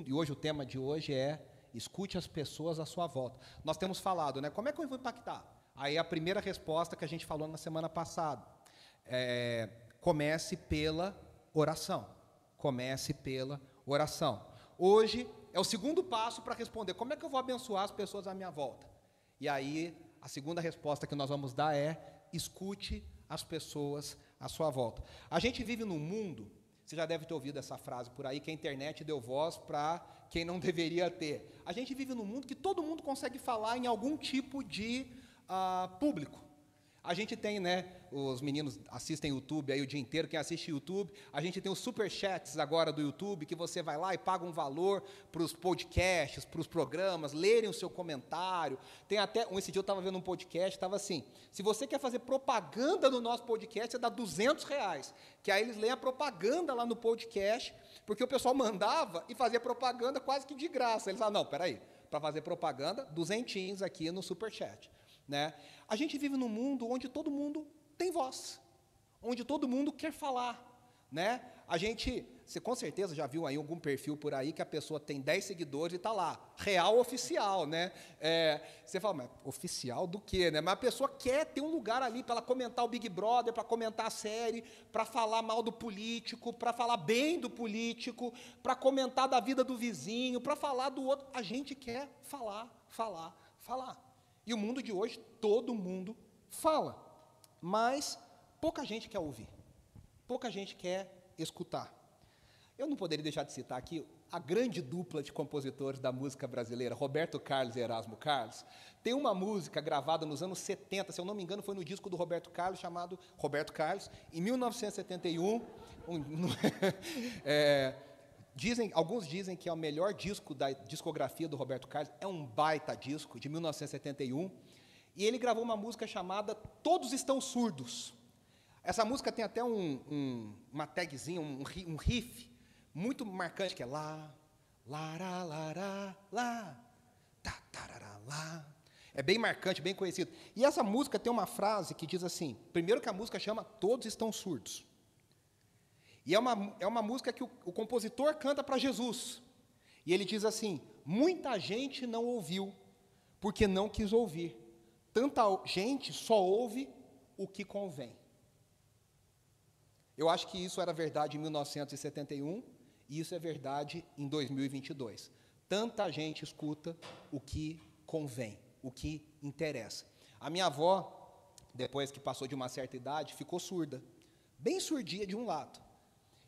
E hoje o tema de hoje é escute as pessoas à sua volta. Nós temos falado, né? Como é que eu vou impactar? Aí a primeira resposta que a gente falou na semana passada. Comece pela oração. Comece pela oração. Hoje é o segundo passo para responder. Como é que eu vou abençoar as pessoas à minha volta? E aí, a segunda resposta que nós vamos dar é: escute as pessoas à sua volta. A gente vive num mundo, você já deve ter ouvido essa frase por aí, que a internet deu voz para quem não deveria ter. A gente vive num mundo que todo mundo consegue falar em algum tipo de público. A gente tem, né, os meninos assistem YouTube aí o dia inteiro, quem assiste YouTube, a gente tem os superchats agora do YouTube, que você vai lá e paga um valor para os podcasts, para os programas, lerem o seu comentário. Tem até, esse dia eu estava vendo um podcast, estava assim, se você quer fazer propaganda no nosso podcast, você dá R$200, que aí eles leem a propaganda lá no podcast, porque o pessoal mandava e fazia propaganda quase que de graça. Eles falaram, não, peraí, para fazer propaganda, R$200 aqui no superchat. Né? A gente vive num mundo onde todo mundo tem voz, onde todo mundo quer falar, né? Você com certeza já viu aí algum perfil por aí que a pessoa tem 10 seguidores e está lá, real oficial, né? Você fala, mas oficial do quê, né? Mas a pessoa quer ter um lugar ali para ela comentar o Big Brother, para comentar a série, para falar mal do político, para falar bem do político, para comentar da vida do vizinho, para falar do outro. A gente quer falar. E o mundo de hoje, todo mundo fala, mas pouca gente quer ouvir, pouca gente quer escutar. Eu não poderia deixar de citar aqui a grande dupla de compositores da música brasileira, Roberto Carlos e Erasmo Carlos. Tem uma música gravada nos anos 70, se eu não me engano, foi no disco do Roberto Carlos, chamado Roberto Carlos, em 1971, alguns dizem que é o melhor disco da discografia do Roberto Carlos, é um baita disco, de 1971, e ele gravou uma música chamada Todos Estão Surdos. Essa música tem até uma tagzinha, um riff muito marcante, que é lá, lá, lá, lá, tá, tarará, lá. É bem marcante, bem conhecido. E essa música tem uma frase que diz assim, primeiro que a música chama Todos Estão Surdos. E é uma música que o compositor canta para Jesus. E ele diz assim, muita gente não ouviu, porque não quis ouvir. Tanta gente só ouve o que convém. Eu acho que isso era verdade em 1971, e isso é verdade em 2022. Tanta gente escuta o que convém, o que interessa. A minha avó, depois que passou de uma certa idade, ficou surda, bem surdinha de um lado.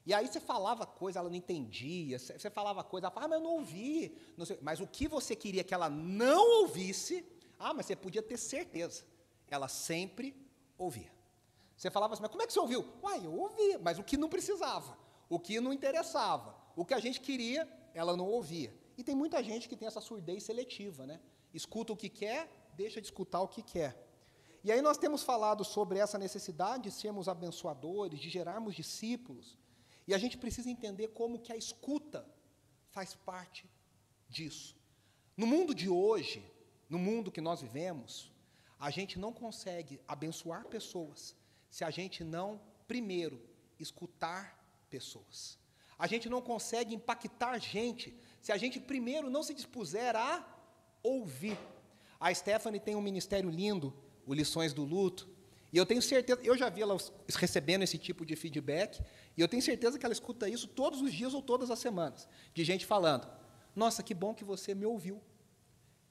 E aí você falava coisa, ela não entendia, você falava coisa, ela falava, mas eu não ouvi. Não sei. Mas o que você queria que ela não ouvisse, mas você podia ter certeza, ela sempre ouvia. Você falava assim, mas como é que você ouviu? Eu ouvi, mas o que não precisava, o que não interessava, o que a gente queria, ela não ouvia. E tem muita gente que tem essa surdez seletiva, né? Escuta o que quer, deixa de escutar o que quer. E aí nós temos falado sobre essa necessidade de sermos abençoadores, de gerarmos discípulos, e a gente precisa entender como que a escuta faz parte disso. No mundo de hoje, no mundo que nós vivemos, a gente não consegue abençoar pessoas se a gente não, primeiro, escutar pessoas. A gente não consegue impactar gente se a gente, primeiro, não se dispuser a ouvir. A Stephanie tem um ministério lindo, o Lições do Luto, e eu tenho certeza, eu já vi ela recebendo esse tipo de feedback, e eu tenho certeza que ela escuta isso todos os dias ou todas as semanas, de gente falando, nossa, que bom que você me ouviu,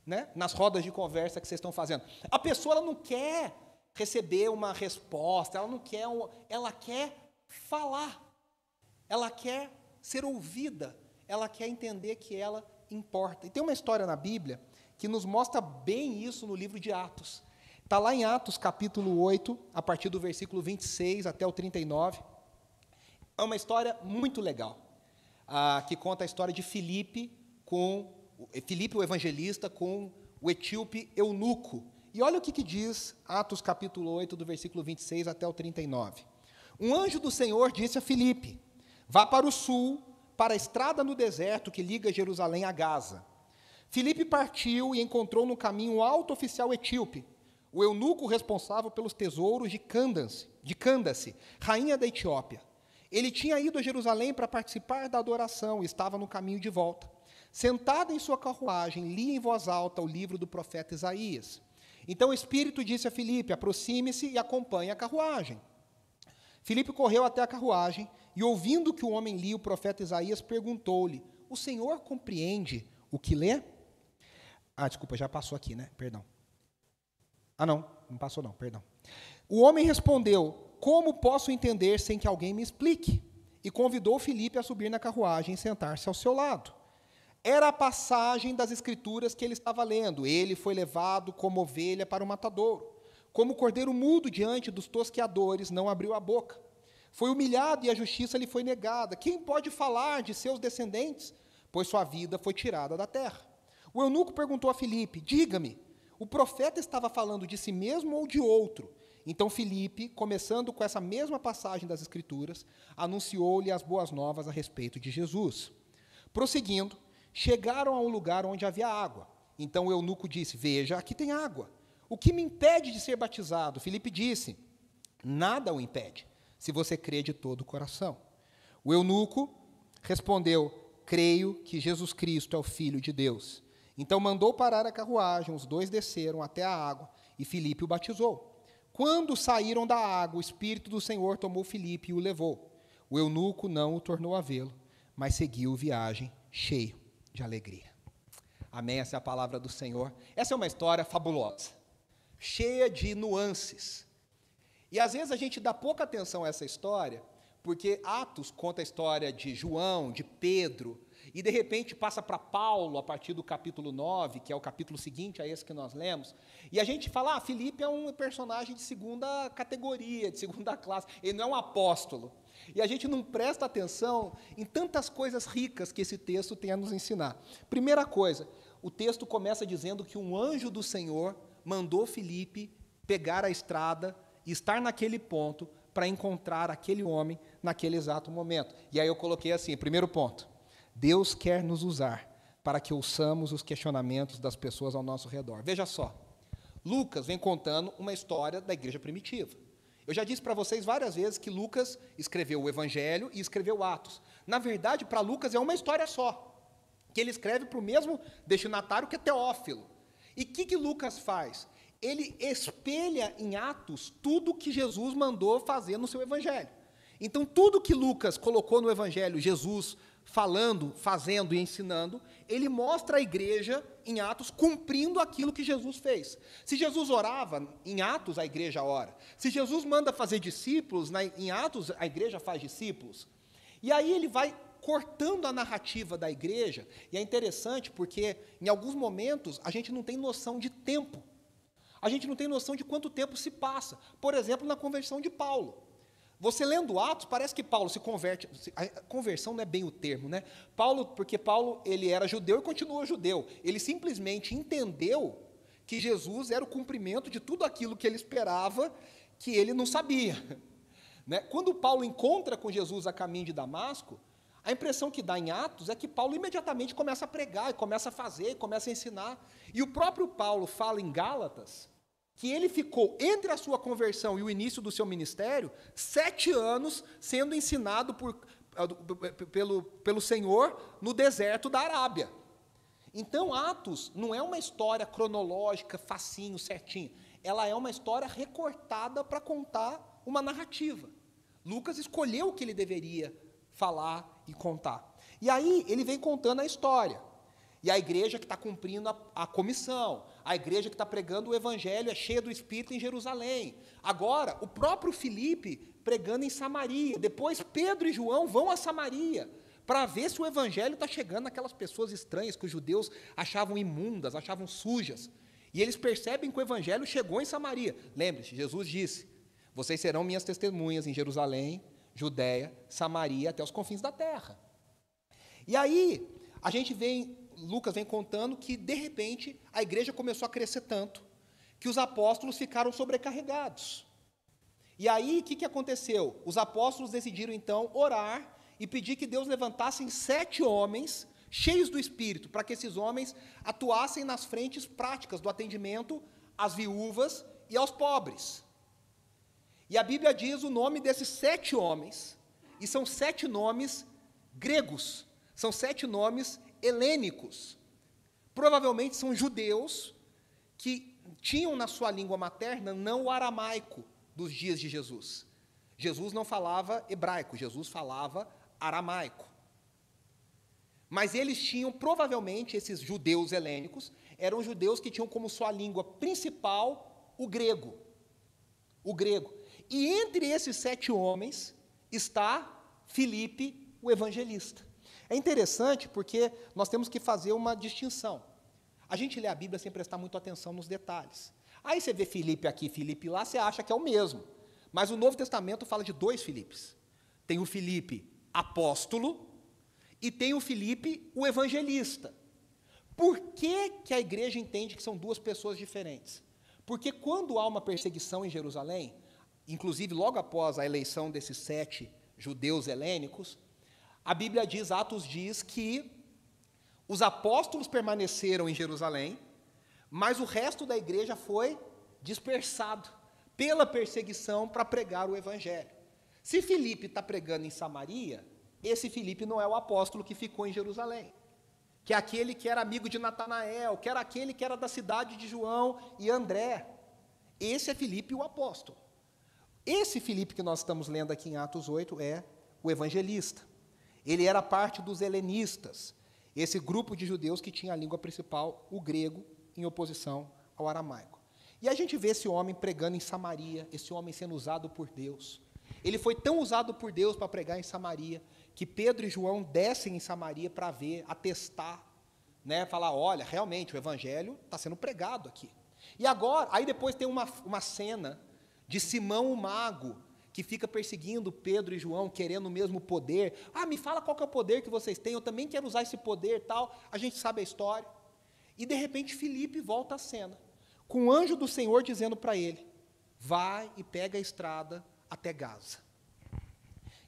né? Nas rodas de conversa que vocês estão fazendo. A pessoa ela não quer receber uma resposta, ela quer falar, ela quer ser ouvida, ela quer entender que ela importa. E tem uma história na Bíblia que nos mostra bem isso no livro de Atos. Está lá em Atos, capítulo 8, a partir do versículo 26 até o 39. É uma história muito legal, que conta a história de Filipe, o evangelista, com o etíope eunuco. E olha o que diz Atos, capítulo 8, do versículo 26 até o 39. Um anjo do Senhor disse a Filipe, vá para o sul, para a estrada no deserto que liga Jerusalém a Gaza. Filipe partiu e encontrou no caminho um alto oficial etíope, o eunuco responsável pelos tesouros de Cândace, rainha da Etiópia. Ele tinha ido a Jerusalém para participar da adoração e estava no caminho de volta. Sentada em sua carruagem, lia em voz alta o livro do profeta Isaías. Então o Espírito disse a Filipe: aproxime-se e acompanhe a carruagem. Filipe correu até a carruagem e, ouvindo que o homem lia o profeta Isaías, perguntou-lhe: o senhor compreende o que lê? Desculpa, já passou aqui, né? Perdão. Não passou não, perdão. O homem respondeu: como posso entender sem que alguém me explique? E convidou Filipe a subir na carruagem e sentar-se ao seu lado. Era a passagem das Escrituras que ele estava lendo. Ele foi levado como ovelha para o matadouro. Como cordeiro mudo diante dos tosqueadores, não abriu a boca. Foi humilhado e a justiça lhe foi negada. Quem pode falar de seus descendentes? Pois sua vida foi tirada da terra. O eunuco perguntou a Filipe: diga-me, o profeta estava falando de si mesmo ou de outro? Então Filipe, começando com essa mesma passagem das Escrituras, anunciou-lhe as boas novas a respeito de Jesus. Prosseguindo, chegaram a um lugar onde havia água. Então o eunuco disse: veja, aqui tem água. O que me impede de ser batizado? Filipe disse: nada o impede, se você crê de todo o coração. O eunuco respondeu: creio que Jesus Cristo é o Filho de Deus. Então mandou parar a carruagem, os dois desceram até a água, e Filipe o batizou. Quando saíram da água, o Espírito do Senhor tomou Filipe e o levou. O eunuco não o tornou a vê-lo, mas seguiu viagem cheio de alegria. Amém? Essa é a palavra do Senhor. Essa é uma história fabulosa, cheia de nuances. E às vezes a gente dá pouca atenção a essa história, porque Atos conta a história de João, de Pedro, e de repente passa para Paulo a partir do capítulo 9, que é o capítulo seguinte a esse que nós lemos, e a gente fala: Filipe é um personagem de segunda categoria, de segunda classe, ele não é um apóstolo. E a gente não presta atenção em tantas coisas ricas que esse texto tem a nos ensinar. Primeira coisa, o texto começa dizendo que um anjo do Senhor mandou Filipe pegar a estrada e estar naquele ponto para encontrar aquele homem naquele exato momento. E aí eu coloquei assim, primeiro ponto: Deus quer nos usar para que ouçamos os questionamentos das pessoas ao nosso redor. Veja só, Lucas vem contando uma história da igreja primitiva. Eu já disse para vocês várias vezes que Lucas escreveu o Evangelho e escreveu Atos. Na verdade, para Lucas é uma história só, que ele escreve para o mesmo destinatário que é Teófilo. E o que Lucas faz? Ele espelha em Atos tudo que Jesus mandou fazer no seu Evangelho. Então, tudo que Lucas colocou no Evangelho, Jesus falando, fazendo e ensinando, ele mostra a igreja em Atos cumprindo aquilo que Jesus fez. Se Jesus orava, em Atos a igreja ora. Se Jesus manda fazer discípulos, em Atos a igreja faz discípulos. E aí ele vai cortando a narrativa da igreja, e é interessante porque em alguns momentos a gente não tem noção de tempo. A gente não tem noção de quanto tempo se passa. Por exemplo, na conversão de Paulo. Você lendo Atos, parece que Paulo se converte. A conversão não é bem o termo, né? Porque Paulo ele era judeu e continuou judeu. Ele simplesmente entendeu que Jesus era o cumprimento de tudo aquilo que ele esperava, que ele não sabia. Né? Quando Paulo encontra com Jesus a caminho de Damasco, a impressão que dá em Atos é que Paulo imediatamente começa a pregar, e começa a fazer, e começa a ensinar. E o próprio Paulo fala em Gálatas que ele ficou, entre a sua conversão e o início do seu ministério, 7 anos sendo ensinado pelo Senhor no deserto da Arábia. Então, Atos não é uma história cronológica, facinho, certinho. Ela é uma história recortada para contar uma narrativa. Lucas escolheu o que ele deveria falar e contar. E aí, ele vem contando a história. E a igreja que está cumprindo a comissão, a igreja que está pregando o evangelho é cheia do Espírito em Jerusalém. Agora, o próprio Filipe pregando em Samaria. Depois, Pedro e João vão a Samaria para ver se o evangelho está chegando naquelas pessoas estranhas que os judeus achavam imundas, achavam sujas. E eles percebem que o evangelho chegou em Samaria. Lembre-se, Jesus disse: vocês serão minhas testemunhas em Jerusalém, Judéia, Samaria, até os confins da terra. E aí, Lucas vem contando que, de repente, a igreja começou a crescer tanto que os apóstolos ficaram sobrecarregados. E aí, o que aconteceu? Os apóstolos decidiram, então, orar e pedir que Deus levantasse 7 homens cheios do Espírito, para que esses homens atuassem nas frentes práticas do atendimento às viúvas e aos pobres. E a Bíblia diz o nome desses 7 homens, e são 7 nomes gregos, são 7 nomes helênicos. Provavelmente são judeus que tinham na sua língua materna não o aramaico dos dias de Jesus. Jesus não falava hebraico, Jesus falava aramaico. Mas eles tinham, provavelmente, esses judeus helênicos, eram judeus que tinham como sua língua principal o grego. O grego. E entre esses 7 homens está Filipe, o evangelista. É interessante porque nós temos que fazer uma distinção. A gente lê a Bíblia sem prestar muito atenção nos detalhes. Aí você vê Filipe aqui, Filipe lá, você acha que é o mesmo. Mas o Novo Testamento fala de 2 Filipes. Tem o Filipe apóstolo e tem o Filipe o evangelista. Por que que a igreja entende que são 2 pessoas diferentes? Porque quando há uma perseguição em Jerusalém, inclusive logo após a eleição desses 7 judeus helênicos, a Bíblia diz, Atos diz, que os apóstolos permaneceram em Jerusalém, mas o resto da igreja foi dispersado pela perseguição para pregar o evangelho. Se Filipe está pregando em Samaria, esse Filipe não é o apóstolo que ficou em Jerusalém, que é aquele que era amigo de Natanael, que era aquele que era da cidade de João e André. Esse é Filipe o apóstolo. Esse Filipe que nós estamos lendo aqui em Atos 8 é o evangelista. Ele era parte dos helenistas, esse grupo de judeus que tinha a língua principal, o grego, em oposição ao aramaico. E a gente vê esse homem pregando em Samaria, esse homem sendo usado por Deus. Ele foi tão usado por Deus para pregar em Samaria, que Pedro e João descem em Samaria para ver, atestar, né, falar, olha, realmente o evangelho está sendo pregado aqui. E agora, aí depois tem uma cena de Simão o mago, que fica perseguindo Pedro e João, querendo o mesmo poder. Me fala qual que é o poder que vocês têm, eu também quero usar esse poder, tal. A gente sabe a história. E, de repente, Filipe volta à cena, com o anjo do Senhor dizendo para ele, vai e pega a estrada até Gaza.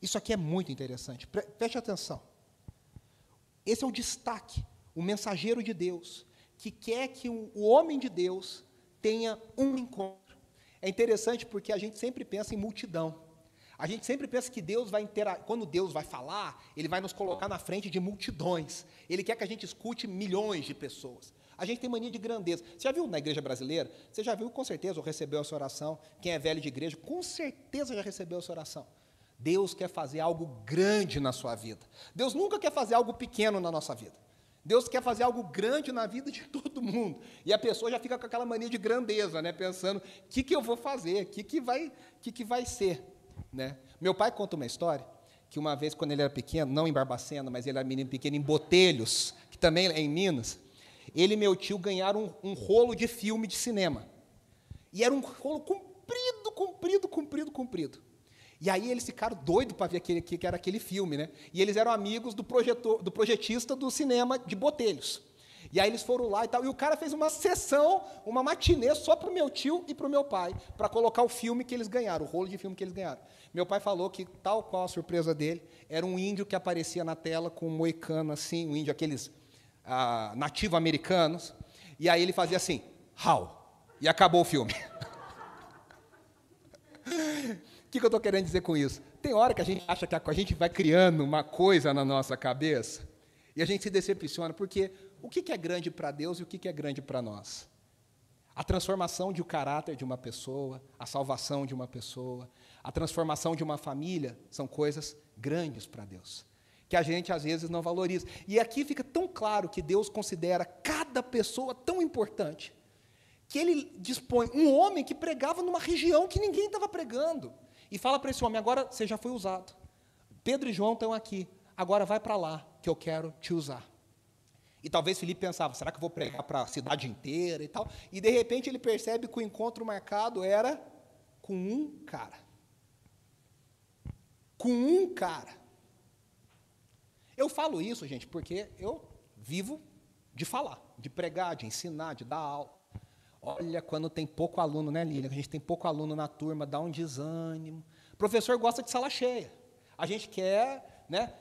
Isso aqui é muito interessante, preste atenção. Esse é o destaque, o mensageiro de Deus, que quer que o homem de Deus tenha um encontro. É interessante porque a gente sempre pensa em multidão. A gente sempre pensa que Deus vai quando Deus vai falar, Ele vai nos colocar na frente de multidões. Ele quer que a gente escute milhões de pessoas. A gente tem mania de grandeza. Você já viu na igreja brasileira? Você já viu, com certeza, ou recebeu essa oração. Quem é velho de igreja, com certeza já recebeu essa oração. Deus quer fazer algo grande na sua vida. Deus nunca quer fazer algo pequeno na nossa vida. Deus quer fazer algo grande na vida de todo mundo. E a pessoa já fica com aquela mania de grandeza, né? Pensando, o que eu vou fazer? O que vai ser? Né? Meu pai conta uma história, que uma vez, quando ele era pequeno, não em Barbacena, mas ele era menino pequeno, em Botelhos, que também é em Minas, ele e meu tio ganharam um rolo de filme de cinema. E era um rolo comprido. E aí eles ficaram doidos para ver que era aquele filme, né? E eles eram amigos do projetista do cinema de Botelhos. E aí eles foram lá e tal, e o cara fez uma sessão, uma matinê só para o meu tio e para o meu pai, para colocar o filme que eles ganharam, o rolo de filme que eles ganharam. Meu pai falou que, tal qual a surpresa dele, era um índio que aparecia na tela com um moicano assim, um índio, aqueles nativo-americanos, e aí ele fazia assim, how, e acabou o filme. O que eu estou querendo dizer com isso? Tem hora que a gente acha que a gente vai criando uma coisa na nossa cabeça e a gente se decepciona, porque o que é grande para Deus e o que é grande para nós? A transformação de um caráter de uma pessoa, a salvação de uma pessoa, a transformação de uma família, são coisas grandes para Deus, que a gente às vezes não valoriza. E aqui fica tão claro que Deus considera cada pessoa tão importante, que Ele dispõe um homem que pregava numa região que ninguém estava pregando, e fala para esse homem, agora você já foi usado. Pedro e João estão aqui, agora vai para lá, que eu quero te usar. E talvez Filipe pensava, será que eu vou pregar para a cidade inteira e tal? E, de repente, ele percebe que o encontro marcado era com um cara. Com um cara. Eu falo isso, gente, porque eu vivo de falar, de pregar, de ensinar, de dar aula. Olha, quando tem pouco aluno, né, Lília? A gente tem pouco aluno na turma, dá um desânimo. O professor gosta de sala cheia. A gente quer, né?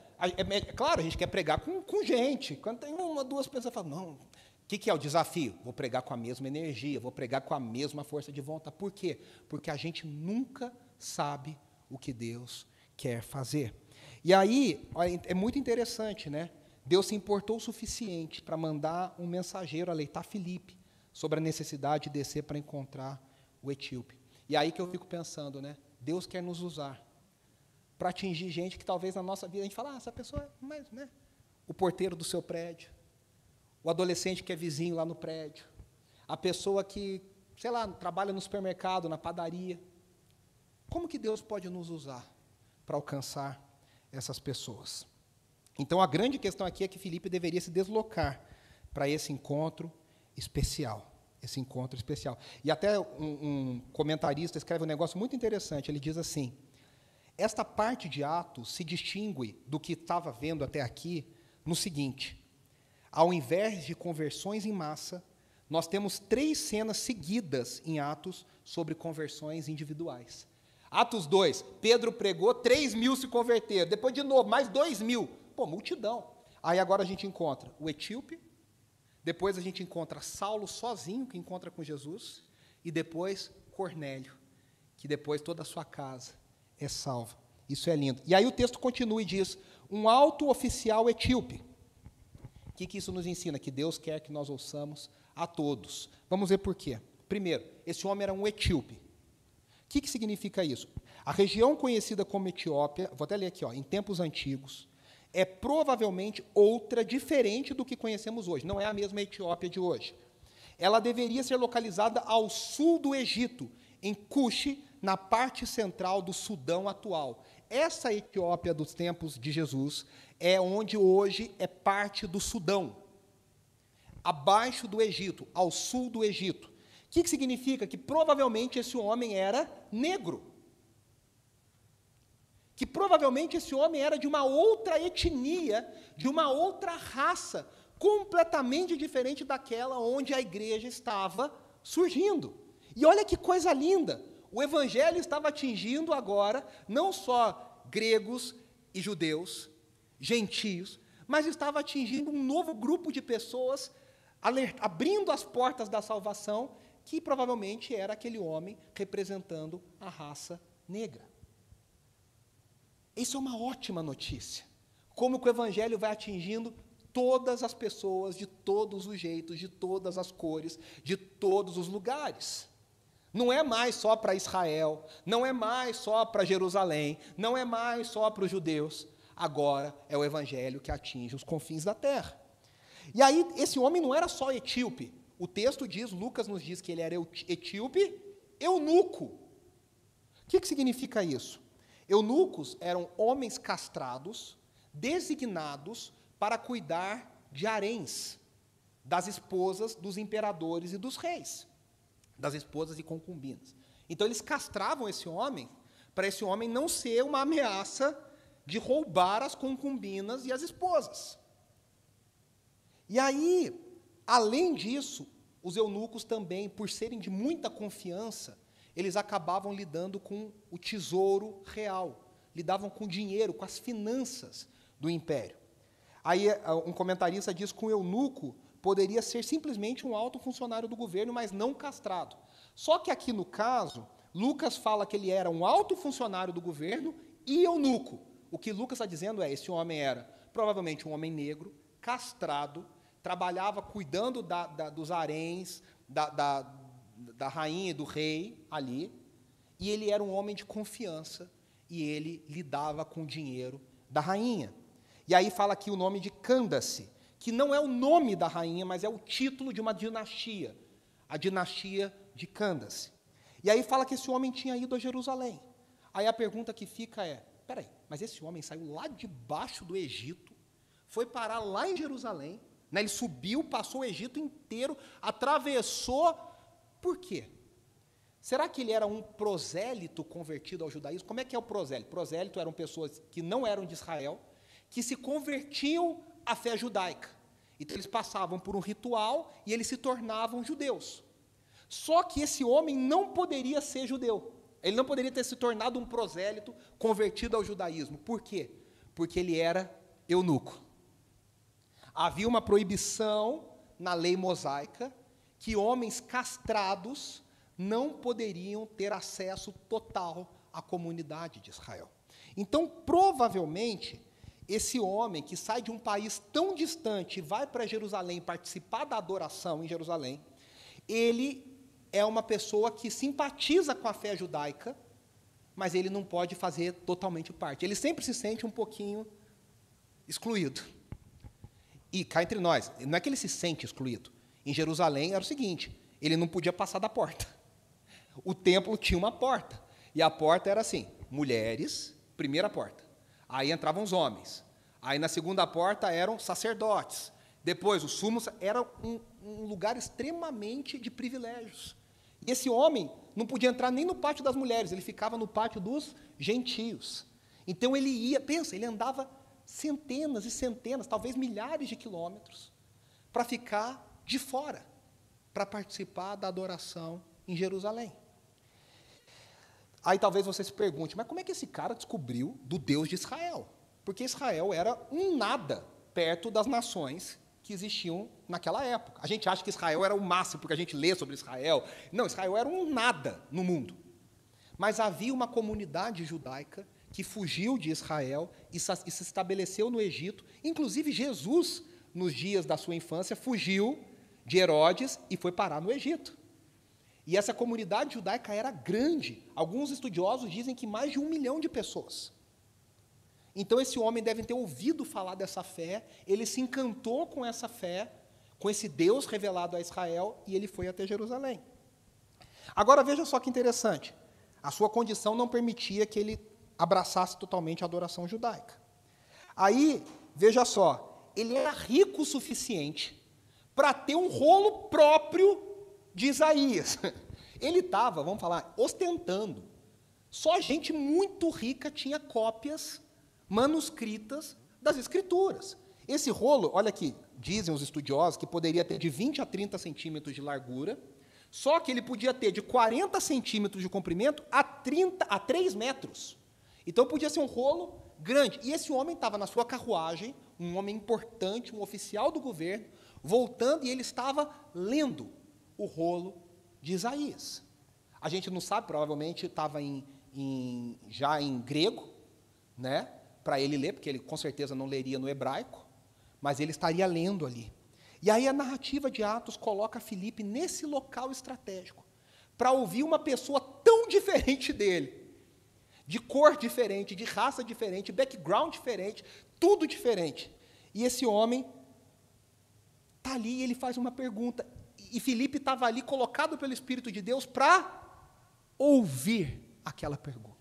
Claro, a gente quer pregar com gente. Quando tem uma, duas pessoas, fala, não, o que é o desafio? Vou pregar com a mesma energia, vou pregar com a mesma força de vontade. Por quê? Porque a gente nunca sabe o que Deus quer fazer. E aí, é muito interessante, né? Deus se importou o suficiente para mandar um mensageiro alertar Filipe sobre a necessidade de descer para encontrar o etíope. E aí que eu fico pensando, né? Deus quer nos usar para atingir gente que talvez na nossa vida a gente fala, essa pessoa é mais, né? O porteiro do seu prédio, o adolescente que é vizinho lá no prédio, a pessoa que, sei lá, trabalha no supermercado, na padaria. Como que Deus pode nos usar para alcançar essas pessoas? Então, a grande questão aqui é que Filipe deveria se deslocar para esse encontro especial. Esse encontro especial. E até um comentarista escreve um negócio muito interessante. Ele diz assim, esta parte de Atos se distingue do que estava vendo até aqui no seguinte, ao invés de conversões em massa, nós temos 3 cenas seguidas em Atos sobre conversões individuais. Atos 2, Pedro pregou, 3.000 se converteram, depois de novo, mais 2.000, pô, multidão. Aí agora a gente encontra o etíope, depois a gente encontra Saulo sozinho, que encontra com Jesus, e depois Cornélio, que depois toda a sua casa é salva. Isso é lindo. E aí o texto continua e diz, um alto oficial etíope. O que isso nos ensina? Que Deus quer que nós ouçamos a todos. Vamos ver por quê. Primeiro, esse homem era um etíope. O que significa isso? A região conhecida como Etiópia, vou até ler aqui, em tempos antigos, é provavelmente outra diferente do que conhecemos hoje. Não é a mesma Etiópia de hoje. Ela deveria ser localizada ao sul do Egito, em Cuxi, na parte central do Sudão atual. Essa Etiópia dos tempos de Jesus é onde hoje é parte do Sudão, abaixo do Egito, ao sul do Egito. O que significa? Que provavelmente esse homem era negro. Que provavelmente esse homem era de uma outra etnia, de uma outra raça, completamente diferente daquela onde a igreja estava surgindo. E olha que coisa linda! O evangelho estava atingindo agora não só gregos e judeus, gentios, mas estava atingindo um novo grupo de pessoas, abrindo as portas da salvação, que provavelmente era aquele homem representando a raça negra. Isso é uma ótima notícia. Como que o evangelho vai atingindo todas as pessoas, de todos os jeitos, de todas as cores, de todos os lugares. Não é mais só para Israel, não é mais só para Jerusalém, não é mais só para os judeus. Agora é o evangelho que atinge os confins da terra. E aí, esse homem não era só etíope. O texto diz, Lucas nos diz que ele era etíope, eunuco. O que significa isso? Eunucos eram homens castrados, designados para cuidar de haréns, das esposas dos imperadores e dos reis, das esposas e concubinas. Então, eles castravam esse homem, para esse homem não ser uma ameaça de roubar as concubinas e as esposas. E aí, além disso, os eunucos também, por serem de muita confiança, eles acabavam lidando com o tesouro real, lidavam com o dinheiro, com as finanças do império. Aí um comentarista diz que um eunuco poderia ser simplesmente um alto funcionário do governo, mas não castrado. Só que aqui no caso, Lucas fala que ele era um alto funcionário do governo e eunuco. O que Lucas está dizendo é, esse homem era provavelmente um homem negro, castrado, trabalhava cuidando dos haréns, da rainha e do rei ali, e ele era um homem de confiança, e ele lidava com o dinheiro da rainha. E aí fala aqui o nome de Cândace, que não é o nome da rainha, mas é o título de uma dinastia, a dinastia de Cândace. E aí fala que esse homem tinha ido a Jerusalém. Aí a pergunta que fica é, peraí, mas esse homem saiu lá de baixo do Egito, foi parar lá em Jerusalém, né, ele subiu, passou o Egito inteiro, atravessou. Por quê? Será que ele era um prosélito convertido ao judaísmo? Como é que é o prosélito? Prosélito eram pessoas que não eram de Israel, que se convertiam à fé judaica. Então, eles passavam por um ritual e eles se tornavam judeus. Só que esse homem não poderia ser judeu. Ele não poderia ter se tornado um prosélito convertido ao judaísmo. Por quê? Porque ele era eunuco. Havia uma proibição na lei mosaica que homens castrados não poderiam ter acesso total à comunidade de Israel. Então, provavelmente, esse homem que sai de um país tão distante e vai para Jerusalém participar da adoração em Jerusalém, ele é uma pessoa que simpatiza com a fé judaica, mas ele não pode fazer totalmente parte. Ele sempre se sente um pouquinho excluído. E cá entre nós, não é que ele se sente excluído. Em Jerusalém era o seguinte, ele não podia passar da porta. O templo tinha uma porta, e a porta era assim, mulheres, primeira porta. Aí entravam os homens. Aí na segunda porta eram sacerdotes. Depois os sumos, era um lugar extremamente de privilégios. E esse homem não podia entrar nem no pátio das mulheres, ele ficava no pátio dos gentios. Então ele ia, pensa, ele andava centenas e centenas, talvez milhares de quilômetros, para ficar de fora, para participar da adoração em Jerusalém. Aí talvez você se pergunte, mas como é que esse cara descobriu do Deus de Israel? Porque Israel era um nada perto das nações que existiam naquela época. A gente acha que Israel era o máximo, porque a gente lê sobre Israel. Não, Israel era um nada no mundo. Mas havia uma comunidade judaica que fugiu de Israel e se estabeleceu no Egito. Inclusive, Jesus, nos dias da sua infância, fugiu de Herodes e foi parar no Egito. E essa comunidade judaica era grande. Alguns estudiosos dizem que mais de 1 milhão de pessoas. Então, esse homem deve ter ouvido falar dessa fé, ele se encantou com essa fé, com esse Deus revelado a Israel, e ele foi até Jerusalém. Agora, veja só que interessante. A sua condição não permitia que ele abraçasse totalmente a adoração judaica. Aí, veja só, ele era rico o suficiente para ter um rolo próprio de Isaías. Ele estava, vamos falar, ostentando. Só gente muito rica tinha cópias manuscritas das Escrituras. Esse rolo, olha aqui, dizem os estudiosos que poderia ter de 20 a 30 centímetros de largura, só que ele podia ter de 40 centímetros de comprimento a 3 metros. Então podia ser um rolo grande. E esse homem estava na sua carruagem, um homem importante, um oficial do governo, voltando, e ele estava lendo o rolo de Isaías. A gente não sabe, provavelmente estava já em grego, né, para ele ler, porque ele com certeza não leria no hebraico, mas ele estaria lendo ali. E aí a narrativa de Atos coloca Filipe nesse local estratégico, para ouvir uma pessoa tão diferente dele, de cor diferente, de raça diferente, background diferente, tudo diferente. E esse homem está ali e ele faz uma pergunta. E Filipe estava ali colocado pelo Espírito de Deus para ouvir aquela pergunta.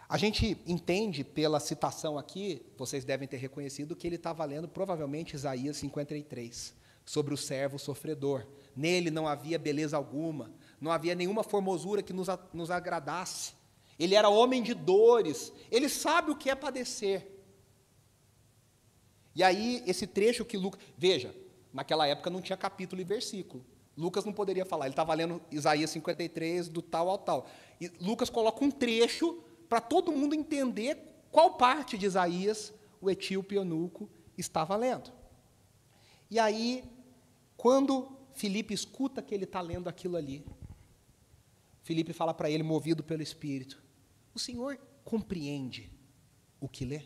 A gente entende pela citação aqui, vocês devem ter reconhecido, que ele estava lendo provavelmente Isaías 53, sobre o servo sofredor. Nele não havia beleza alguma, não havia nenhuma formosura que nos agradasse. Ele era homem de dores, ele sabe o que é padecer. E aí, esse trecho que Lucas... Veja, naquela época não tinha capítulo e versículo. Lucas não poderia falar, ele estava lendo Isaías 53, do tal ao tal. E Lucas coloca um trecho para todo mundo entender qual parte de Isaías o etíope eunuco estava lendo. E aí, quando Filipe escuta que ele está lendo aquilo ali, Filipe fala para ele, movido pelo Espírito, o senhor compreende o que lê?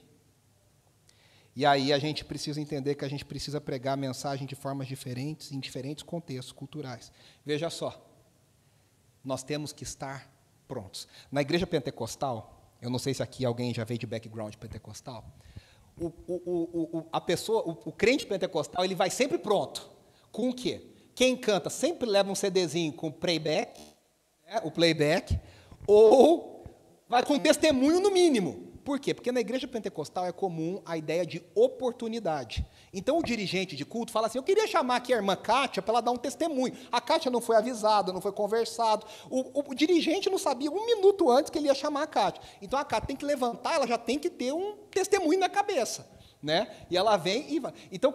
E aí a gente precisa entender que a gente precisa pregar a mensagem de formas diferentes, em diferentes contextos culturais. Veja só, nós temos que estar prontos. Na igreja pentecostal, eu não sei se aqui alguém já veio de background pentecostal, o crente pentecostal, ele vai sempre pronto. Com o quê? Quem canta sempre leva um CDzinho com playback, né, o playback, ou vai com testemunho no mínimo. Por quê? Porque na igreja pentecostal é comum a ideia de oportunidade. Então, o dirigente de culto fala assim, eu queria chamar aqui a irmã Kátia para ela dar um testemunho. A Kátia não foi avisada, não foi conversado. O dirigente não sabia 1 minuto antes que ele ia chamar a Kátia. Então, a Kátia tem que levantar, ela já tem que ter um testemunho na cabeça. Né? E ela vem e vai. Então,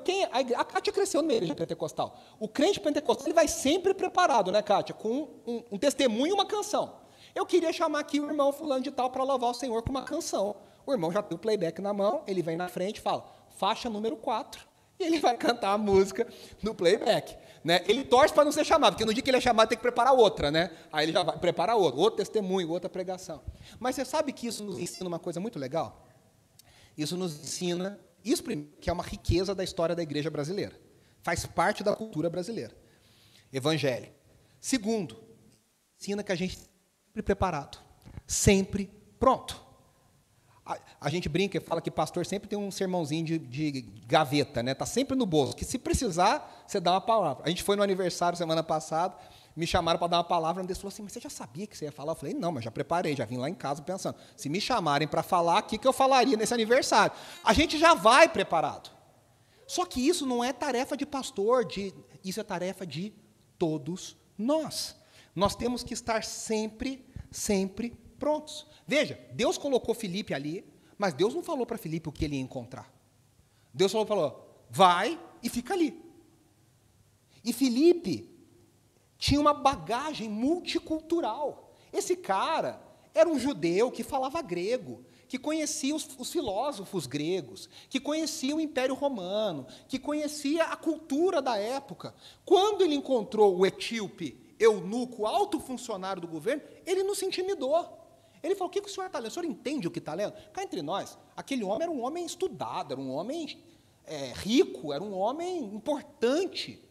a Kátia cresceu na igreja pentecostal. O crente pentecostal ele vai sempre preparado, né, Kátia? Com um testemunho e uma canção. Eu queria chamar aqui o irmão fulano de tal para louvar o Senhor com uma canção. O irmão já tem o playback na mão, ele vem na frente e fala, faixa número 4. E ele vai cantar a música no playback. Né? Ele torce para não ser chamado, porque no dia que ele é chamado tem que preparar outra. Né? Aí ele já vai preparar outro testemunho, outra pregação. Mas você sabe que isso nos ensina uma coisa muito legal? Isso nos ensina, isso primeiro, que é uma riqueza da história da igreja brasileira. Faz parte da cultura brasileira. Evangelho. Segundo, ensina que a gente sempre preparado, sempre pronto. A gente brinca e fala que pastor sempre tem um sermãozinho de gaveta, né? Está sempre no bolso, que se precisar, você dá uma palavra. A gente foi no aniversário semana passada, me chamaram para dar uma palavra, um deles falou assim, mas você já sabia que você ia falar? Eu falei, não, mas já preparei, já vim lá em casa pensando, se me chamarem para falar, o que eu falaria nesse aniversário? A gente já vai preparado. Só que isso não é tarefa de pastor, isso é tarefa de todos nós. Nós temos que estar sempre prontos. Veja, Deus colocou Filipe ali, mas Deus não falou para Filipe o que ele ia encontrar. Deus falou, vai e fica ali. E Filipe tinha uma bagagem multicultural. Esse cara era um judeu que falava grego, que conhecia os filósofos gregos, que conhecia o Império Romano, que conhecia a cultura da época. Quando ele encontrou o etíope, eunuco, alto funcionário do governo, ele não se intimidou. Ele falou, o que o senhor está lendo? O senhor entende o que está lendo? Cá entre nós, aquele homem era um homem estudado, era um homem rico, era um homem importante.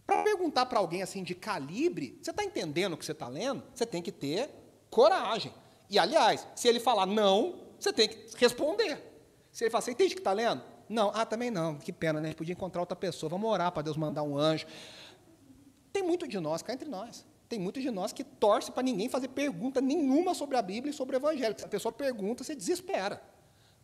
Para perguntar para alguém assim de calibre, você está entendendo o que você está lendo? Você tem que ter coragem. E, aliás, se ele falar não, você tem que responder. Se ele falar, você entende o que está lendo? Não. Ah, também não. Que pena, né? A gente podia encontrar outra pessoa. Vamos orar para Deus mandar um anjo. Tem muito de nós, cá entre nós. Tem muito de nós que torce para ninguém fazer pergunta nenhuma sobre a Bíblia e sobre o Evangelho. Se a pessoa pergunta, você desespera.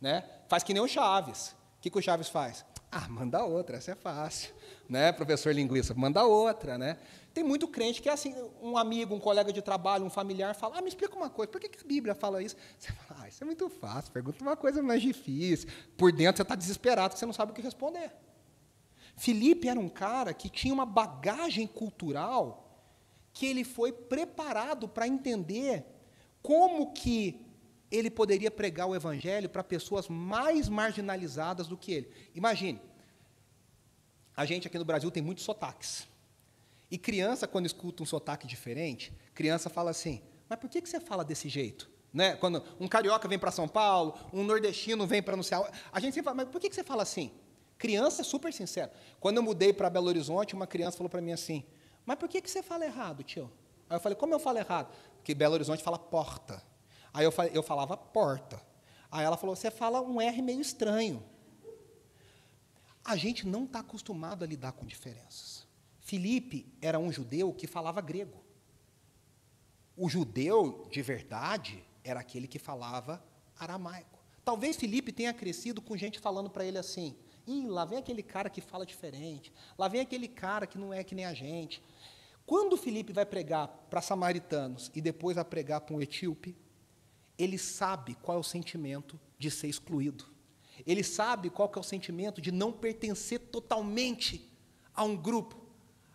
Né? Faz que nem o Chaves. O que o Chaves faz? Ah, manda outra, essa é fácil. Né, professor linguista? Manda outra. Né? Tem muito crente que é assim, um amigo, um colega de trabalho, um familiar, fala, me explica uma coisa, por que a Bíblia fala isso? Você fala, isso é muito fácil, pergunta uma coisa mais difícil. Por dentro você está desesperado, porque você não sabe o que responder. Filipe era um cara que tinha uma bagagem cultural que ele foi preparado para entender como que ele poderia pregar o Evangelho para pessoas mais marginalizadas do que ele. Imagine, a gente aqui no Brasil tem muitos sotaques. E criança, quando escuta um sotaque diferente, criança fala assim, mas por que você fala desse jeito? Né? Quando um carioca vem para São Paulo, um nordestino vem para anunciar, a gente sempre fala, mas por que você fala assim? Criança é super sincera. Quando eu mudei para Belo Horizonte, uma criança falou para mim assim, mas por que você fala errado, tio? Aí eu falei, como eu falo errado? Porque Belo Horizonte fala porta. Aí eu falava porta. Aí ela falou, você fala um R meio estranho. A gente não está acostumado a lidar com diferenças. Filipe era um judeu que falava grego. O judeu, de verdade, era aquele que falava aramaico. Talvez Filipe tenha crescido com gente falando para ele assim, lá vem aquele cara que fala diferente, lá vem aquele cara que não é que nem a gente. Quando Filipe vai pregar para samaritanos e depois vai pregar para um etíope, ele sabe qual é o sentimento de ser excluído. Ele sabe qual que é o sentimento de não pertencer totalmente a um grupo,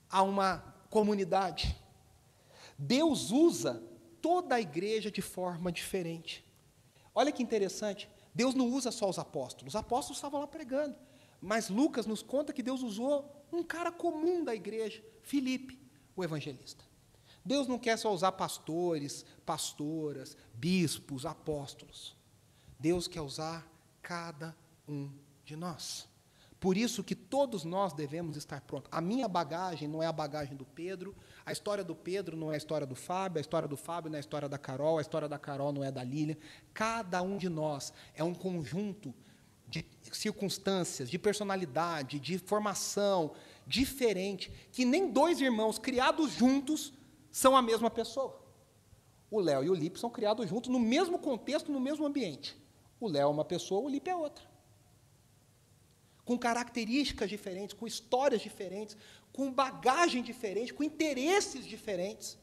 a uma comunidade. Deus usa toda a igreja de forma diferente. Olha que interessante, Deus não usa só os apóstolos estavam lá pregando, mas Lucas nos conta que Deus usou um cara comum da igreja, Filipe, o evangelista. Deus não quer só usar pastores, pastoras, bispos, apóstolos. Deus quer usar cada um de nós. Por isso que todos nós devemos estar prontos. A minha bagagem não é a bagagem do Pedro, a história do Pedro não é a história do Fábio, a história do Fábio não é a história da Carol, a história da Carol não é da Lília. Cada um de nós é um conjunto de circunstâncias, de personalidade, de formação diferente, que nem dois irmãos criados juntos são a mesma pessoa. O Léo e o Lipe são criados juntos no mesmo contexto, no mesmo ambiente. O Léo é uma pessoa, o Lipe é outra. Com características diferentes, com histórias diferentes, com bagagem diferente, com interesses diferentes.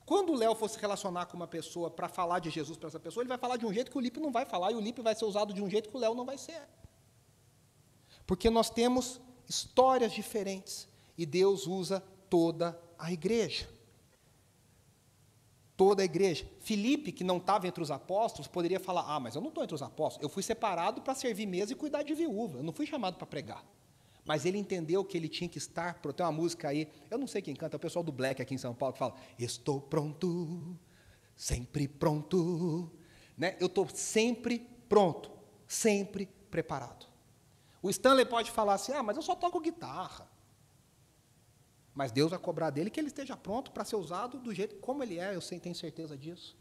Quando o Léo for se relacionar com uma pessoa para falar de Jesus para essa pessoa, ele vai falar de um jeito que o Lipe não vai falar, e o Lipe vai ser usado de um jeito que o Léo não vai ser. Porque nós temos histórias diferentes, e Deus usa toda a igreja. Toda a igreja. Filipe, que não estava entre os apóstolos, poderia falar, mas eu não estou entre os apóstolos, eu fui separado para servir mesa e cuidar de viúva, eu não fui chamado para pregar. Mas ele entendeu que ele tinha que estar, tem uma música aí, eu não sei quem canta, é o pessoal do Black aqui em São Paulo, que fala, estou pronto, sempre pronto, né? Eu estou sempre pronto, sempre preparado. O Stanley pode falar assim, mas eu só toco guitarra. Mas Deus vai cobrar dele que ele esteja pronto para ser usado do jeito como ele é, eu tenho certeza disso.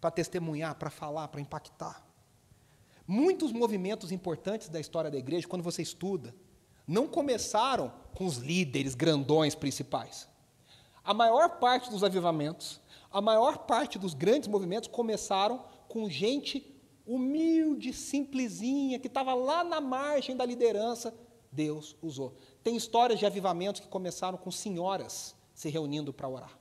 Para testemunhar, para falar, para impactar. Muitos movimentos importantes da história da igreja, quando você estuda, não começaram com os líderes grandões principais. A maior parte dos avivamentos, a maior parte dos grandes movimentos começaram com gente humilde, simplesinha, que estava lá na margem da liderança. Deus usou. Tem histórias de avivamentos que começaram com senhoras se reunindo para orar.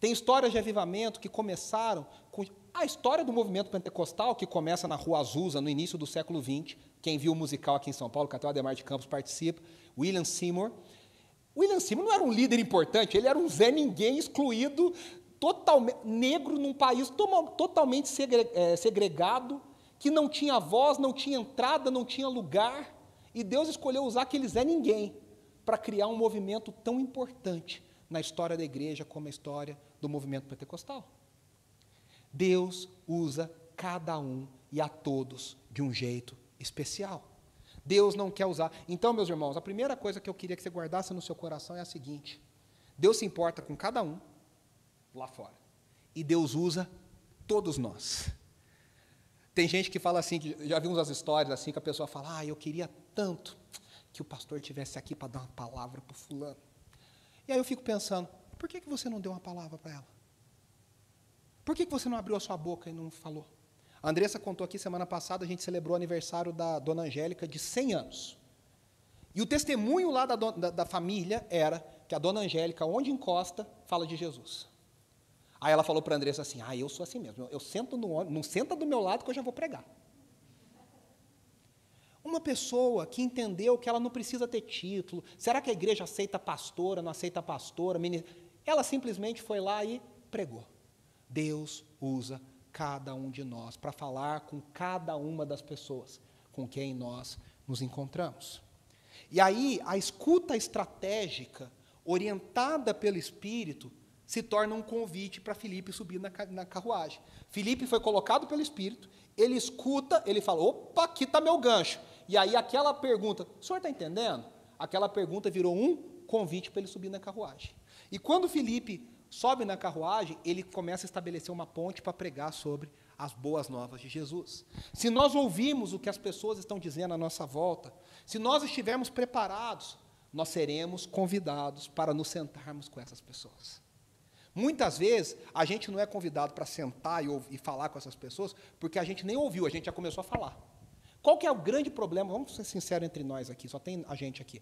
Tem histórias de avivamento que começaram com... A história do movimento pentecostal, que começa na Rua Azusa, no início do século XX, quem viu o musical aqui em São Paulo, que até o Ademar de Campos participa, William Seymour. William Seymour não era um líder importante, ele era um Zé Ninguém excluído, totalmente negro, num país totalmente segregado, que não tinha voz, não tinha entrada, não tinha lugar, e Deus escolheu usar aquele Zé Ninguém para criar um movimento tão importante na história da igreja como a história do movimento pentecostal. Deus usa cada um e a todos de um jeito especial. Deus não quer usar. Então, meus irmãos, a primeira coisa que eu queria que você guardasse no seu coração é a seguinte: Deus se importa com cada um lá fora. E Deus usa todos nós. Tem gente que fala assim, que já vimos as histórias assim, que a pessoa fala, eu queria tanto que o pastor estivesse aqui para dar uma palavra para o fulano. E aí eu fico pensando, por que você não deu uma palavra para ela? Por que você não abriu a sua boca e não falou? A Andressa contou aqui, semana passada, a gente celebrou o aniversário da Dona Angélica de 100 anos. E o testemunho lá da família era que a Dona Angélica, onde encosta, fala de Jesus. Aí ela falou para a Andressa assim, eu sou assim mesmo, eu sento no ônibus, não senta do meu lado que eu já vou pregar. Uma pessoa que entendeu que ela não precisa ter título, será que a igreja aceita pastora, não aceita pastora, ela simplesmente foi lá e pregou. Deus usa cada um de nós para falar com cada uma das pessoas com quem nós nos encontramos. E aí, a escuta estratégica, orientada pelo Espírito, se torna um convite para Filipe subir na carruagem. Filipe foi colocado pelo Espírito, ele escuta, ele fala, opa, aqui está meu gancho. E aí aquela pergunta, o senhor está entendendo? Aquela pergunta virou um convite para ele subir na carruagem. E quando Filipe sobe na carruagem, ele começa a estabelecer uma ponte para pregar sobre as boas novas de Jesus. Se nós ouvirmos o que as pessoas estão dizendo à nossa volta, se nós estivermos preparados, nós seremos convidados para nos sentarmos com essas pessoas. Muitas vezes, a gente não é convidado para sentar e falar com essas pessoas, porque a gente nem ouviu, a gente já começou a falar. Qual que é o grande problema? Vamos ser sinceros entre nós aqui, só tem a gente aqui.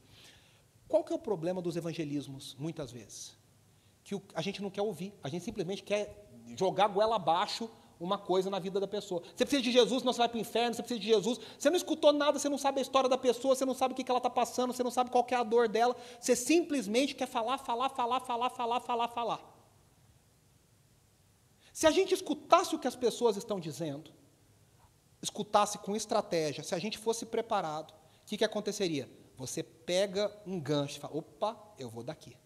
Qual que é o problema dos evangelismos, muitas vezes? Que a gente não quer ouvir, a gente simplesmente quer jogar goela abaixo uma coisa na vida da pessoa. Você precisa de Jesus, senão você vai para o inferno, você precisa de Jesus, você não escutou nada, você não sabe a história da pessoa, você não sabe o que ela está passando, você não sabe qual que é a dor dela, você simplesmente quer falar. Se a gente escutasse o que as pessoas estão dizendo, escutasse com estratégia, se a gente fosse preparado, o que aconteceria? Você pega um gancho e fala, opa, eu vou daqui.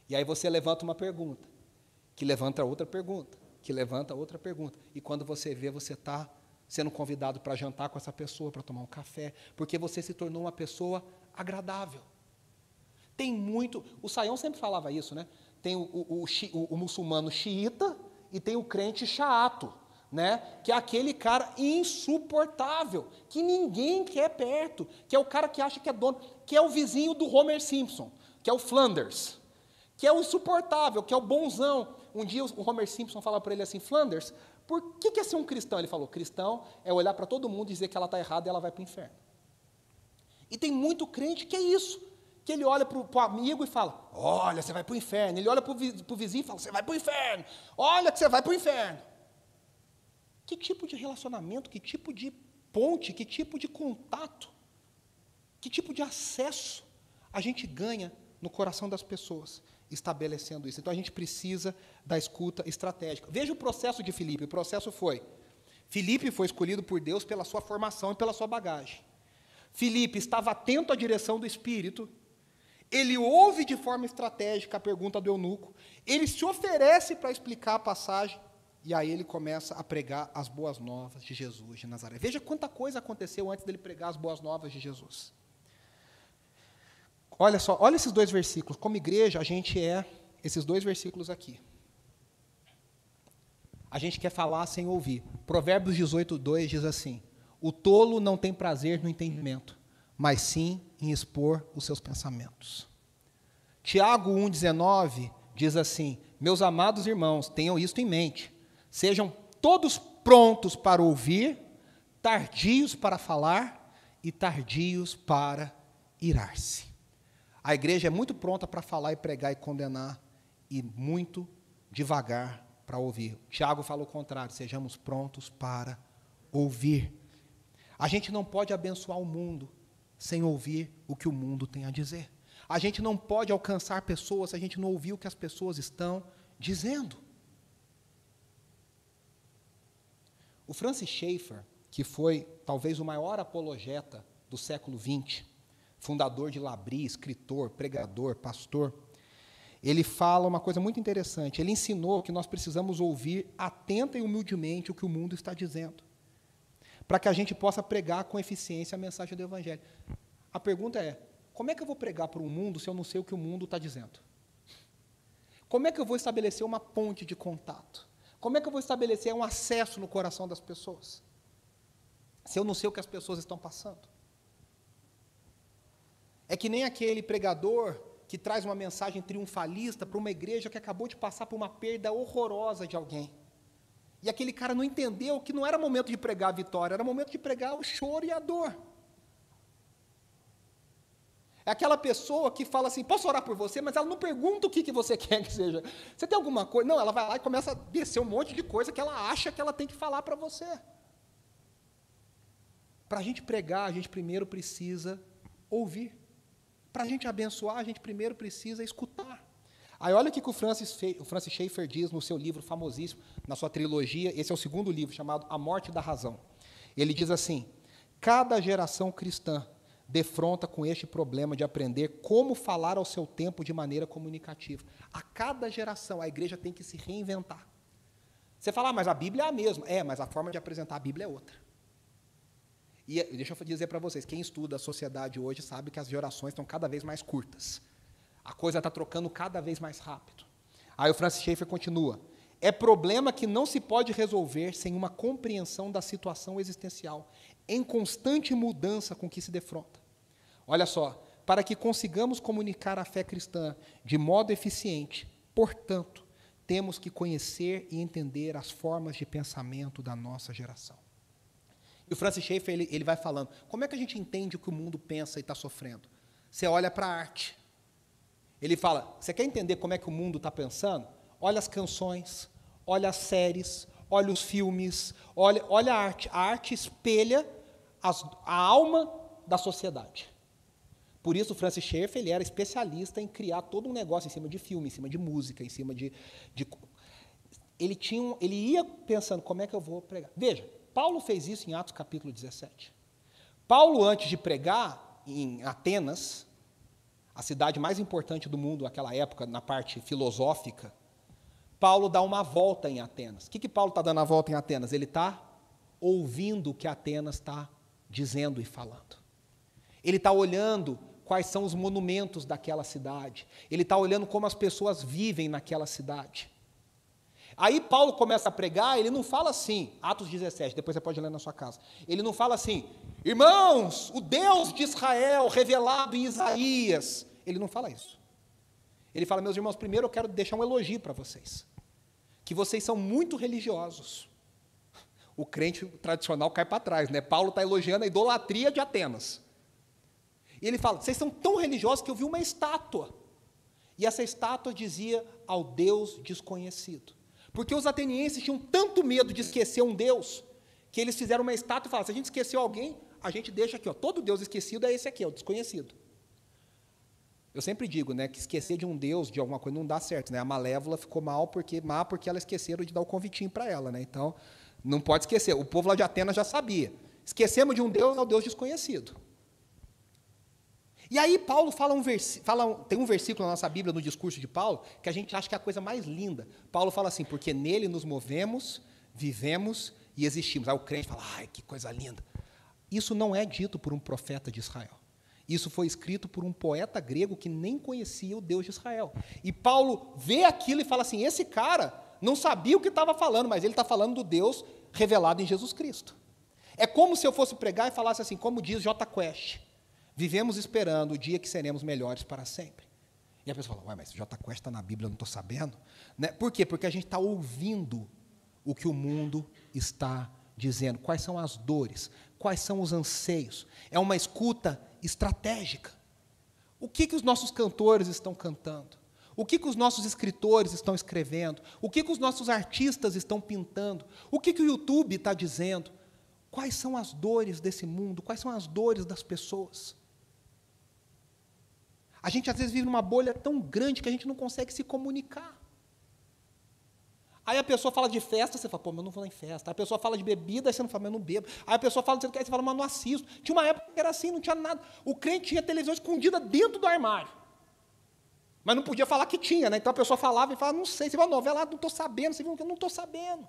E aí você levanta uma pergunta, que levanta outra pergunta, que levanta outra pergunta. E quando você vê, você está sendo convidado para jantar com essa pessoa, para tomar um café, porque você se tornou uma pessoa agradável. Tem muito... O Sayão sempre falava isso, né? Tem o muçulmano xiita e tem o crente chato, né? Que é aquele cara insuportável, que ninguém quer perto, que é o cara que acha que é dono, que é o vizinho do Homer Simpson, que é o Flanders, que é o insuportável, que é o bonzão. Um dia o Homer Simpson fala para ele assim, Flanders, por que é ser um cristão? Ele falou, cristão é olhar para todo mundo e dizer que ela está errada e ela vai para o inferno. E tem muito crente que é isso, que ele olha para o amigo e fala, olha, você vai para o inferno. Ele olha para o vizinho e fala, você vai para o inferno. Olha que você vai para o inferno. Que tipo de relacionamento, que tipo de ponte, que tipo de contato, que tipo de acesso a gente ganha no coração das pessoas, estabelecendo isso. Então, a gente precisa da escuta estratégica. Veja o processo de Filipe. O processo foi, Filipe foi escolhido por Deus pela sua formação e pela sua bagagem. Filipe estava atento à direção do Espírito, ele ouve de forma estratégica a pergunta do eunuco, ele se oferece para explicar a passagem, E aí ele começa a pregar as boas novas de Jesus de Nazaré. Veja quanta coisa aconteceu antes dele pregar as boas novas de Jesus. Olha só, olha esses dois versículos. Como igreja, a gente é esses dois versículos aqui. A gente quer falar sem ouvir. Provérbios 18:2 diz assim: o tolo não tem prazer no entendimento, mas sim em expor os seus pensamentos. Tiago 1,19 diz assim: meus amados irmãos, tenham isto em mente. Sejam todos prontos para ouvir, tardios para falar e tardios para irar-se. A igreja é muito pronta para falar e pregar e condenar, e muito devagar para ouvir. Tiago fala o contrário: sejamos prontos para ouvir. A gente não pode abençoar o mundo sem ouvir o que o mundo tem a dizer. A gente não pode alcançar pessoas se a gente não ouvir o que as pessoas estão dizendo. O Francis Schaeffer, que foi talvez o maior apologeta do século XX, fundador de Labri, escritor, pregador, pastor, ele fala uma coisa muito interessante. Ele ensinou que nós precisamos ouvir atenta e humildemente o que o mundo está dizendo, para que a gente possa pregar com eficiência a mensagem do Evangelho. A pergunta é: como é que eu vou pregar para o mundo se eu não sei o que o mundo está dizendo? Como é que eu vou estabelecer uma ponte de contato? Como é que eu vou estabelecer um acesso no coração das pessoas, se eu não sei o que as pessoas estão passando? É que nem aquele pregador que traz uma mensagem triunfalista para uma igreja que acabou de passar por uma perda horrorosa de alguém. E aquele cara não entendeu que não era momento de pregar a vitória, era momento de pregar o choro e a dor. É aquela pessoa que fala assim: posso orar por você? Mas ela não pergunta o que você quer que seja. Você tem alguma coisa? Não, ela vai lá e começa a descer um monte de coisa que ela acha que ela tem que falar para você. Para a gente pregar, a gente primeiro precisa ouvir. Para a gente abençoar, a gente primeiro precisa escutar. Aí olha o que o Francis Schaeffer diz no seu livro famosíssimo, na sua trilogia, esse é o segundo livro, chamado A Morte da Razão. Ele diz assim: cada geração cristã defronta com este problema de aprender como falar ao seu tempo de maneira comunicativa. A cada geração, a igreja tem que se reinventar. Você fala: mas a Bíblia é a mesma. É, mas a forma de apresentar a Bíblia é outra. E deixa eu dizer para vocês, quem estuda a sociedade hoje sabe que as gerações estão cada vez mais curtas. A coisa está trocando cada vez mais rápido. Aí o Francis Schaeffer continua: é problema que não se pode resolver sem uma compreensão da situação existencial, em constante mudança com que se defronta. Olha só, para que consigamos comunicar a fé cristã de modo eficiente, portanto, temos que conhecer e entender as formas de pensamento da nossa geração. E o Francis Schaeffer, ele vai falando: como é que a gente entende o que o mundo pensa e está sofrendo? Você olha para a arte. Ele fala: você quer entender como é que o mundo está pensando? Olha as canções, olha as séries, olha os filmes, olha a arte. A arte espelha a alma da sociedade. Por isso, o Francis Schaeffer, ele era especialista em criar todo um negócio em cima de filme, em cima de música, em cima de ele ia pensando: como é que eu vou pregar? Veja, Paulo fez isso em Atos capítulo 17. Paulo, antes de pregar em Atenas, a cidade mais importante do mundo naquela época, na parte filosófica, Paulo dá uma volta em Atenas. O que Paulo está dando a volta em Atenas? Ele está ouvindo o que Atenas está dizendo e falando. Ele está olhando quais são os monumentos daquela cidade. Ele está olhando como as pessoas vivem naquela cidade. Aí Paulo começa a pregar, ele não fala assim, Atos 17, depois você pode ler na sua casa. Ele não fala assim: irmãos, o Deus de Israel revelado em Isaías. Ele não fala isso. Ele fala: meus irmãos, primeiro eu quero deixar um elogio para vocês, que vocês são muito religiosos. O crente tradicional cai para trás, né? Paulo está elogiando a idolatria de Atenas. E ele fala: vocês são tão religiosos que eu vi uma estátua. E essa estátua dizia ao Deus desconhecido. Porque os atenienses tinham tanto medo de esquecer um Deus, que eles fizeram uma estátua e falaram: se a gente esqueceu alguém, a gente deixa aqui, ó, todo Deus esquecido é esse aqui, é o desconhecido. Eu sempre digo, né, que esquecer de um Deus, de alguma coisa, não dá certo, né? A Malévola ficou má porque ela esqueceram de dar o convitinho para ela, né? Então, não pode esquecer. O povo lá de Atenas já sabia. Esquecemos de um Deus, é o Deus desconhecido. E aí Paulo tem um versículo na nossa Bíblia, no discurso de Paulo, que a gente acha que é a coisa mais linda. Paulo fala assim, porque nele nos movemos, vivemos e existimos. Aí o crente fala, ai, que coisa linda. Isso não é dito por um profeta de Israel. Isso foi escrito por um poeta grego que nem conhecia o Deus de Israel. E Paulo vê aquilo e fala assim, esse cara não sabia o que estava falando, mas ele está falando do Deus revelado em Jesus Cristo. É como se eu fosse pregar e falasse assim, como diz J. Quest, vivemos esperando o dia que seremos melhores para sempre. E a pessoa fala, ué, mas J. Quest está na Bíblia, eu não estou sabendo. Né? Por quê? Porque a gente está ouvindo o que o mundo está dizendo, quais são as dores, quais são os anseios. É uma escuta estratégica. O que os nossos cantores estão cantando? O que os nossos escritores estão escrevendo? O que os nossos artistas estão pintando? O que o YouTube está dizendo? Quais são as dores desse mundo? Quais são as dores das pessoas? A gente, às vezes, vive numa bolha tão grande que a gente não consegue se comunicar. Aí a pessoa fala de festa, você fala, pô, mas eu não vou em festa. Aí a pessoa fala de bebida, aí você não fala, mas eu não bebo. Aí a pessoa fala, você fala, mas eu não assisto. Tinha uma época que era assim, não tinha nada. O crente tinha televisão escondida dentro do armário. Mas não podia falar que tinha, né? Então a pessoa falava e falava, não sei. Você fala, novela, não estou sabendo. Você viu que eu não estou sabendo.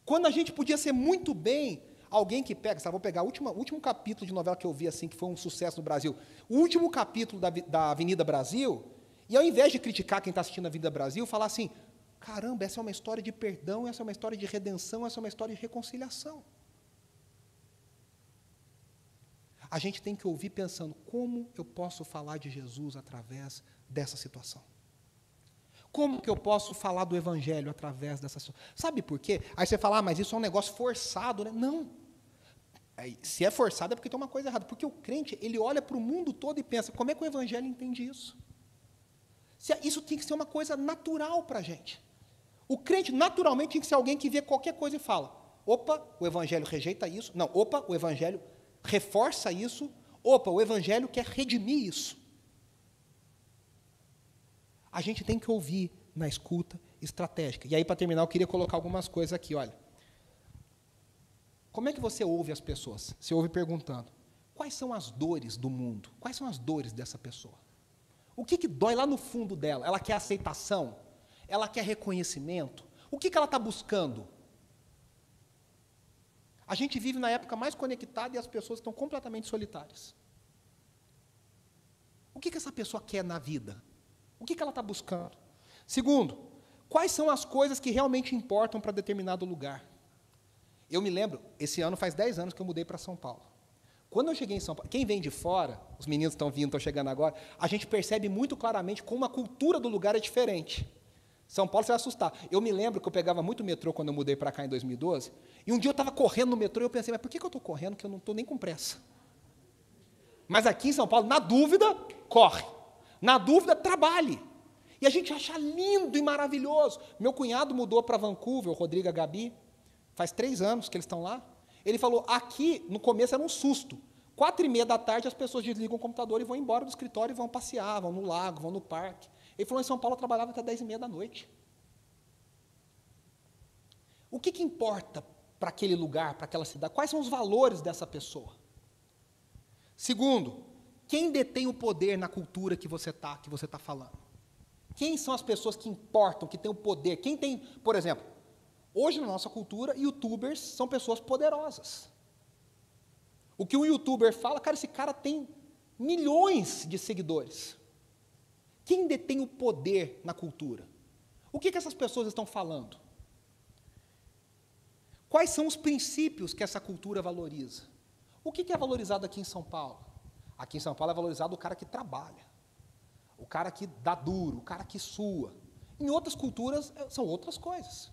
Quando a gente podia ser muito bem alguém que pega, sabe, vou pegar o último capítulo de novela que eu vi, assim, que foi um sucesso no Brasil, o último capítulo da Avenida Brasil, e ao invés de criticar quem está assistindo a Avenida Brasil, falar assim, caramba, essa é uma história de perdão, essa é uma história de redenção, essa é uma história de reconciliação. A gente tem que ouvir pensando, como eu posso falar de Jesus através dessa situação? Como que eu posso falar do Evangelho através dessa situação? Sabe por quê? Aí você fala, mas isso é um negócio forçado, né? Não. Se é forçado é porque tem uma coisa errada. Porque o crente, ele olha para o mundo todo e pensa, como é que o Evangelho entende isso? Isso tem que ser uma coisa natural para a gente. O crente, naturalmente, tem que ser alguém que vê qualquer coisa e fala, opa, o Evangelho rejeita isso. Não, opa, o Evangelho reforça isso. Opa, o Evangelho quer redimir isso. A gente tem que ouvir na escuta estratégica. E aí, para terminar, eu queria colocar algumas coisas aqui, olha. Como é que você ouve as pessoas? Você ouve perguntando, quais são as dores do mundo? Quais são as dores dessa pessoa? O que dói lá no fundo dela? Ela quer aceitação? Ela quer reconhecimento? O que ela está buscando? A gente vive na época mais conectada e as pessoas estão completamente solitárias. O que essa pessoa quer na vida? O que ela está buscando? Segundo, quais são as coisas que realmente importam para determinado lugar? Eu me lembro, esse ano faz 10 anos que eu mudei para São Paulo. Quando eu cheguei em São Paulo, quem vem de fora, os meninos estão vindo, estão chegando agora, a gente percebe muito claramente como a cultura do lugar é diferente. São Paulo, você vai assustar. Eu me lembro que eu pegava muito metrô quando eu mudei para cá em 2012, e um dia eu estava correndo no metrô e eu pensei, mas por que eu estou correndo que eu não estou nem com pressa? Mas aqui em São Paulo, na dúvida, corre. Na dúvida, trabalhe. E a gente acha lindo e maravilhoso. Meu cunhado mudou para Vancouver, o Rodrigo e a Gabi, faz 3 anos que eles estão lá. Ele falou, aqui, no começo era um susto. 4h30 da tarde, as pessoas desligam o computador e vão embora do escritório e vão passear, vão no lago, vão no parque. Ele falou, em São Paulo eu trabalhava até 10h30 da noite. O que importa para aquele lugar, para aquela cidade? Quais são os valores dessa pessoa? Segundo, quem detém o poder na cultura que você está falando? Quem são as pessoas que importam, que têm o poder? Quem tem, por exemplo, hoje na nossa cultura, youtubers são pessoas poderosas. O que um youtuber fala, cara, esse cara tem milhões de seguidores. Quem detém o poder na cultura? O que essas pessoas estão falando? Quais são os princípios que essa cultura valoriza? O que é valorizado aqui em São Paulo? Aqui em São Paulo é valorizado o cara que trabalha, o cara que dá duro, o cara que sua. Em outras culturas são outras coisas.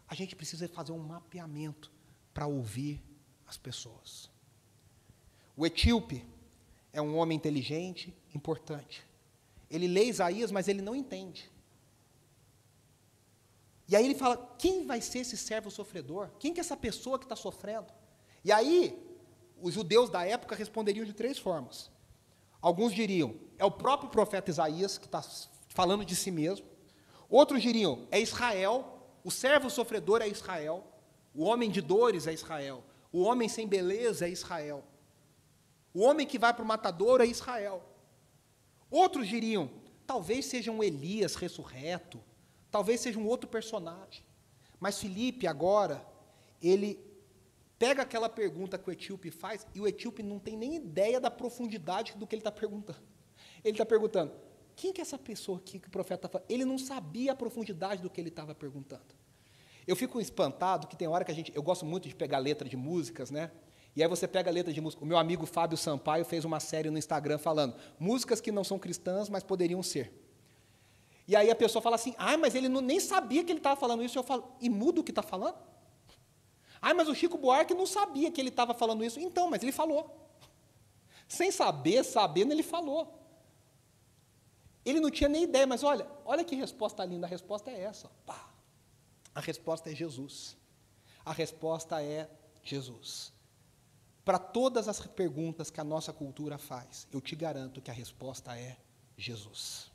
A gente precisa fazer um mapeamento para ouvir as pessoas. O etíope é um homem inteligente, importante. Ele lê Isaías, mas ele não entende. E aí ele fala, quem vai ser esse servo sofredor? Quem que é essa pessoa que está sofrendo? E aí, os judeus da época responderiam de 3 formas. Alguns diriam, é o próprio profeta Isaías que está falando de si mesmo. Outros diriam, é Israel, o servo sofredor é Israel, o homem de dores é Israel, o homem sem beleza é Israel. O homem que vai para o matadouro é Israel. Outros diriam, talvez seja um Elias ressurreto, talvez seja um outro personagem. Mas Filipe, agora, ele pega aquela pergunta que o etíope faz, e o etíope não tem nem ideia da profundidade do que ele está perguntando. Ele está perguntando, quem que é essa pessoa aqui que o profeta está falando? Ele não sabia a profundidade do que ele estava perguntando. Eu fico espantado que tem hora que eu gosto muito de pegar letra de músicas, né? E aí você pega a letra de música. O meu amigo Fábio Sampaio fez uma série no Instagram falando músicas que não são cristãs, mas poderiam ser. E aí a pessoa fala assim, mas ele nem sabia que ele estava falando isso. Eu falo, e muda o que está falando? Mas o Chico Buarque não sabia que ele estava falando isso. Então, mas ele falou. Sem saber, sabendo, ele falou. Ele não tinha nem ideia, mas olha que resposta linda. A resposta é essa. Pá. A resposta é Jesus. A resposta é Jesus. Para todas as perguntas que a nossa cultura faz, eu te garanto que a resposta é Jesus.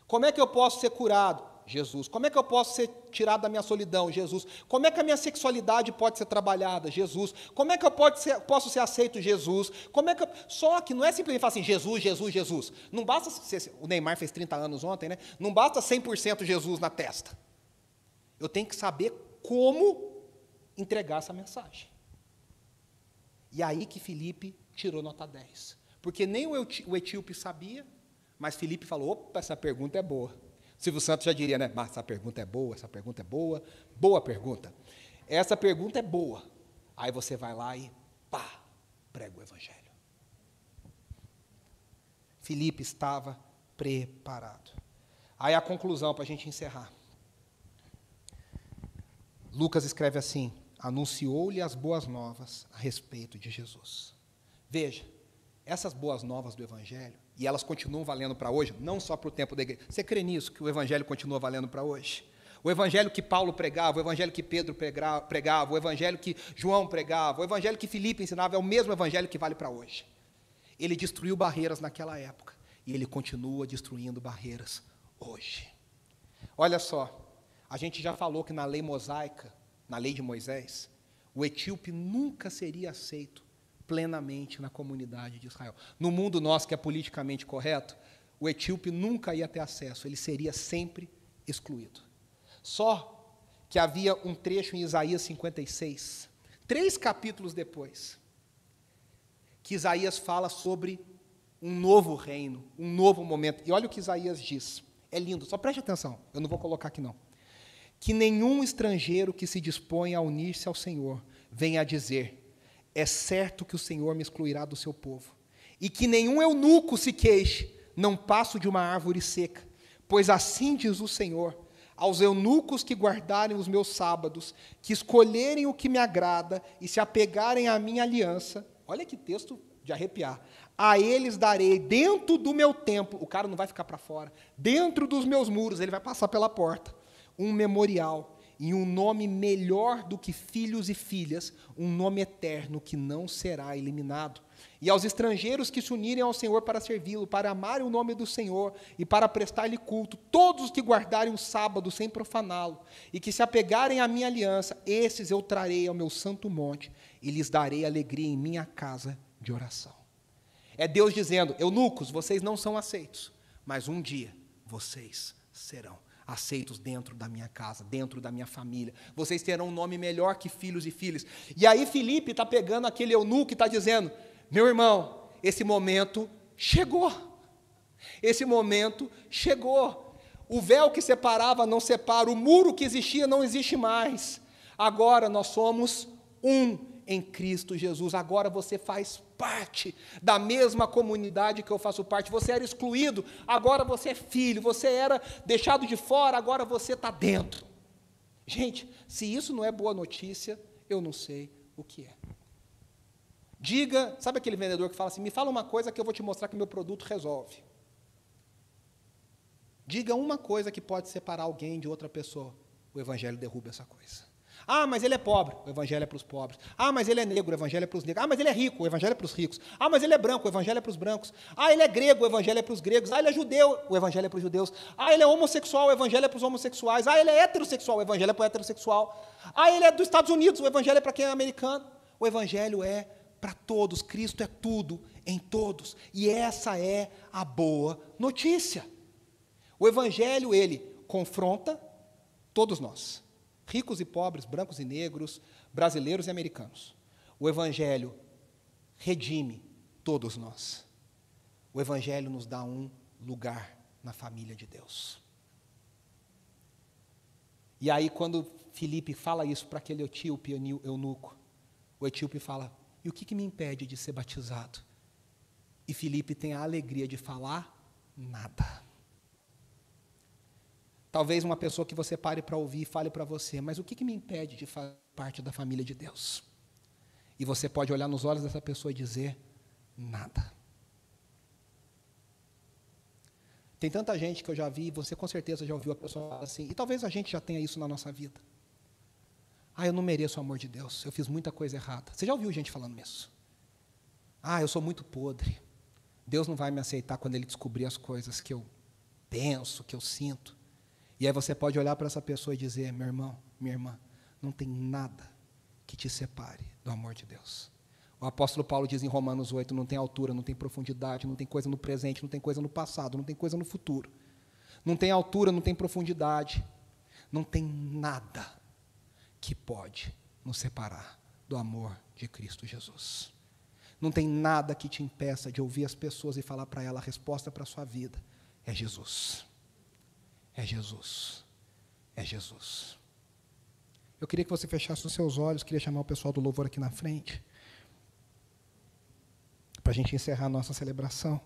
Como é que eu posso ser curado? Jesus. Como é que eu posso ser tirado da minha solidão? Jesus. Como é que a minha sexualidade pode ser trabalhada? Jesus. Como é que eu posso ser aceito? Jesus. Só que não é simplesmente falar assim, Jesus, Jesus, Jesus. Não basta, o Neymar fez 30 anos ontem, né? Não basta 100% Jesus na testa. Eu tenho que saber como entregar essa mensagem. E aí que Filipe tirou nota 10. Porque nem o etíope sabia, mas Filipe falou, opa, essa pergunta é boa. Silvio Santos já diria, né? Mas essa pergunta é boa, boa pergunta. Essa pergunta é boa. Aí você vai lá e, pá, prega o evangelho. Filipe estava preparado. Aí a conclusão, para a gente encerrar. Lucas escreve assim, anunciou-lhe as boas novas a respeito de Jesus. Veja, essas boas novas do Evangelho, e elas continuam valendo para hoje, não só para o tempo da igreja. Você crê nisso, que o Evangelho continua valendo para hoje? O Evangelho que Paulo pregava, o Evangelho que Pedro pregava, o Evangelho que João pregava, o Evangelho que Filipe ensinava, é o mesmo Evangelho que vale para hoje. Ele destruiu barreiras naquela época, e ele continua destruindo barreiras hoje. Olha só, a gente já falou que na lei mosaica, na lei de Moisés, o etíope nunca seria aceito plenamente na comunidade de Israel. No mundo nosso, que é politicamente correto, o etíope nunca ia ter acesso, ele seria sempre excluído. Só que havia um trecho em Isaías 56, 3 capítulos depois, que Isaías fala sobre um novo reino, um novo momento. E olha o que Isaías diz. É lindo, só preste atenção, eu não vou colocar aqui não. Que nenhum estrangeiro que se dispõe a unir-se ao Senhor venha a dizer, é certo que o Senhor me excluirá do seu povo. E que nenhum eunuco se queixe, não passo de uma árvore seca. Pois assim diz o Senhor, aos eunucos que guardarem os meus sábados, que escolherem o que me agrada e se apegarem à minha aliança, olha que texto de arrepiar, a eles darei dentro do meu templo, o cara não vai ficar para fora, dentro dos meus muros, ele vai passar pela porta, um memorial e um nome melhor do que filhos e filhas, um nome eterno que não será eliminado. E aos estrangeiros que se unirem ao Senhor para servi-lo, para amarem o nome do Senhor e para prestar-lhe culto, todos os que guardarem o sábado sem profaná-lo e que se apegarem à minha aliança, esses eu trarei ao meu santo monte e lhes darei alegria em minha casa de oração. É Deus dizendo, eunucos, vocês não são aceitos, mas um dia vocês serão aceitos dentro da minha casa, dentro da minha família. Vocês terão um nome melhor que filhos e filhas. E aí Filipe está pegando aquele eunuco e está dizendo, meu irmão, esse momento chegou. Esse momento chegou. O véu que separava não separa, o muro que existia não existe mais. Agora nós somos um em Cristo Jesus. Agora você faz parte da mesma comunidade que eu faço parte. Você era excluído, agora você é filho. Você era deixado de fora, agora você está dentro. Gente, se isso não é boa notícia, eu não sei o que é. Diga, sabe aquele vendedor que fala assim, me fala uma coisa que eu vou te mostrar que meu produto resolve. Diga uma coisa que pode separar alguém de outra pessoa. O Evangelho derruba essa coisa. Ah, mas ele é pobre, o Evangelho é para os pobres. Ah, mas ele é negro, o Evangelho é para os negros. Ah, mas ele é rico, o Evangelho é para os ricos. Ah, mas ele é branco, o Evangelho é para os brancos. Ah, ele é grego, o Evangelho é para os gregos. Ah, ele é judeu, o Evangelho é para os judeus. Ah, ele é homossexual, o Evangelho é para os homossexuais. Ah, ele é heterossexual, o Evangelho é para o heterossexual. Ah, ele é dos Estados Unidos, o Evangelho é para quem é americano. O Evangelho é para todos, Cristo é tudo em todos. E essa é a boa notícia. O Evangelho, ele confronta todos nós, ricos e pobres, brancos e negros, brasileiros e americanos. O Evangelho redime todos nós. O Evangelho nos dá um lugar na família de Deus. E aí, quando Filipe fala isso para aquele etíope eunuco, o etíope fala: e o que me impede de ser batizado? E Filipe tem a alegria de falar: nada. Talvez uma pessoa que você pare para ouvir e fale para você: mas o que me impede de fazer parte da família de Deus? E você pode olhar nos olhos dessa pessoa e dizer: nada. Tem tanta gente que eu já vi, você com certeza já ouviu a pessoa falar assim, e talvez a gente já tenha isso na nossa vida. Eu não mereço o amor de Deus, eu fiz muita coisa errada. Você já ouviu gente falando isso? Eu sou muito podre. Deus não vai me aceitar quando Ele descobrir as coisas que eu penso, que eu sinto. E aí você pode olhar para essa pessoa e dizer: meu irmão, minha irmã, não tem nada que te separe do amor de Deus. O apóstolo Paulo diz em Romanos 8, não tem altura, não tem profundidade, não tem coisa no presente, não tem coisa no passado, não tem coisa no futuro. Não tem altura, não tem profundidade, não tem nada que pode nos separar do amor de Cristo Jesus. Não tem nada que te impeça de ouvir as pessoas e falar para ela: a resposta para a sua vida é Jesus. É Jesus. É Jesus. Eu queria que você fechasse os seus olhos, queria chamar o pessoal do louvor aqui na frente, para a gente encerrar a nossa celebração.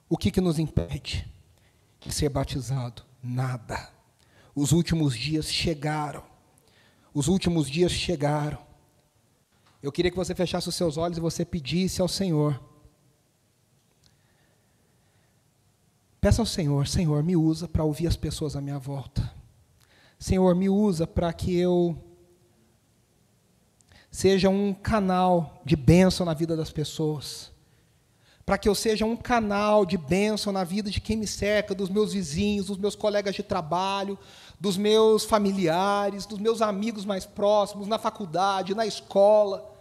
O que nos impede de ser batizado? Nada. Os últimos dias chegaram. Os últimos dias chegaram. Eu queria que você fechasse os seus olhos e você pedisse ao Senhor. Peça ao Senhor: Senhor, me usa para ouvir as pessoas à minha volta. Senhor, me usa para que eu seja um canal de bênção na vida das pessoas, para que eu seja um canal de bênção na vida de quem me cerca, dos meus vizinhos, dos meus colegas de trabalho, dos meus familiares, dos meus amigos mais próximos, na faculdade, na escola,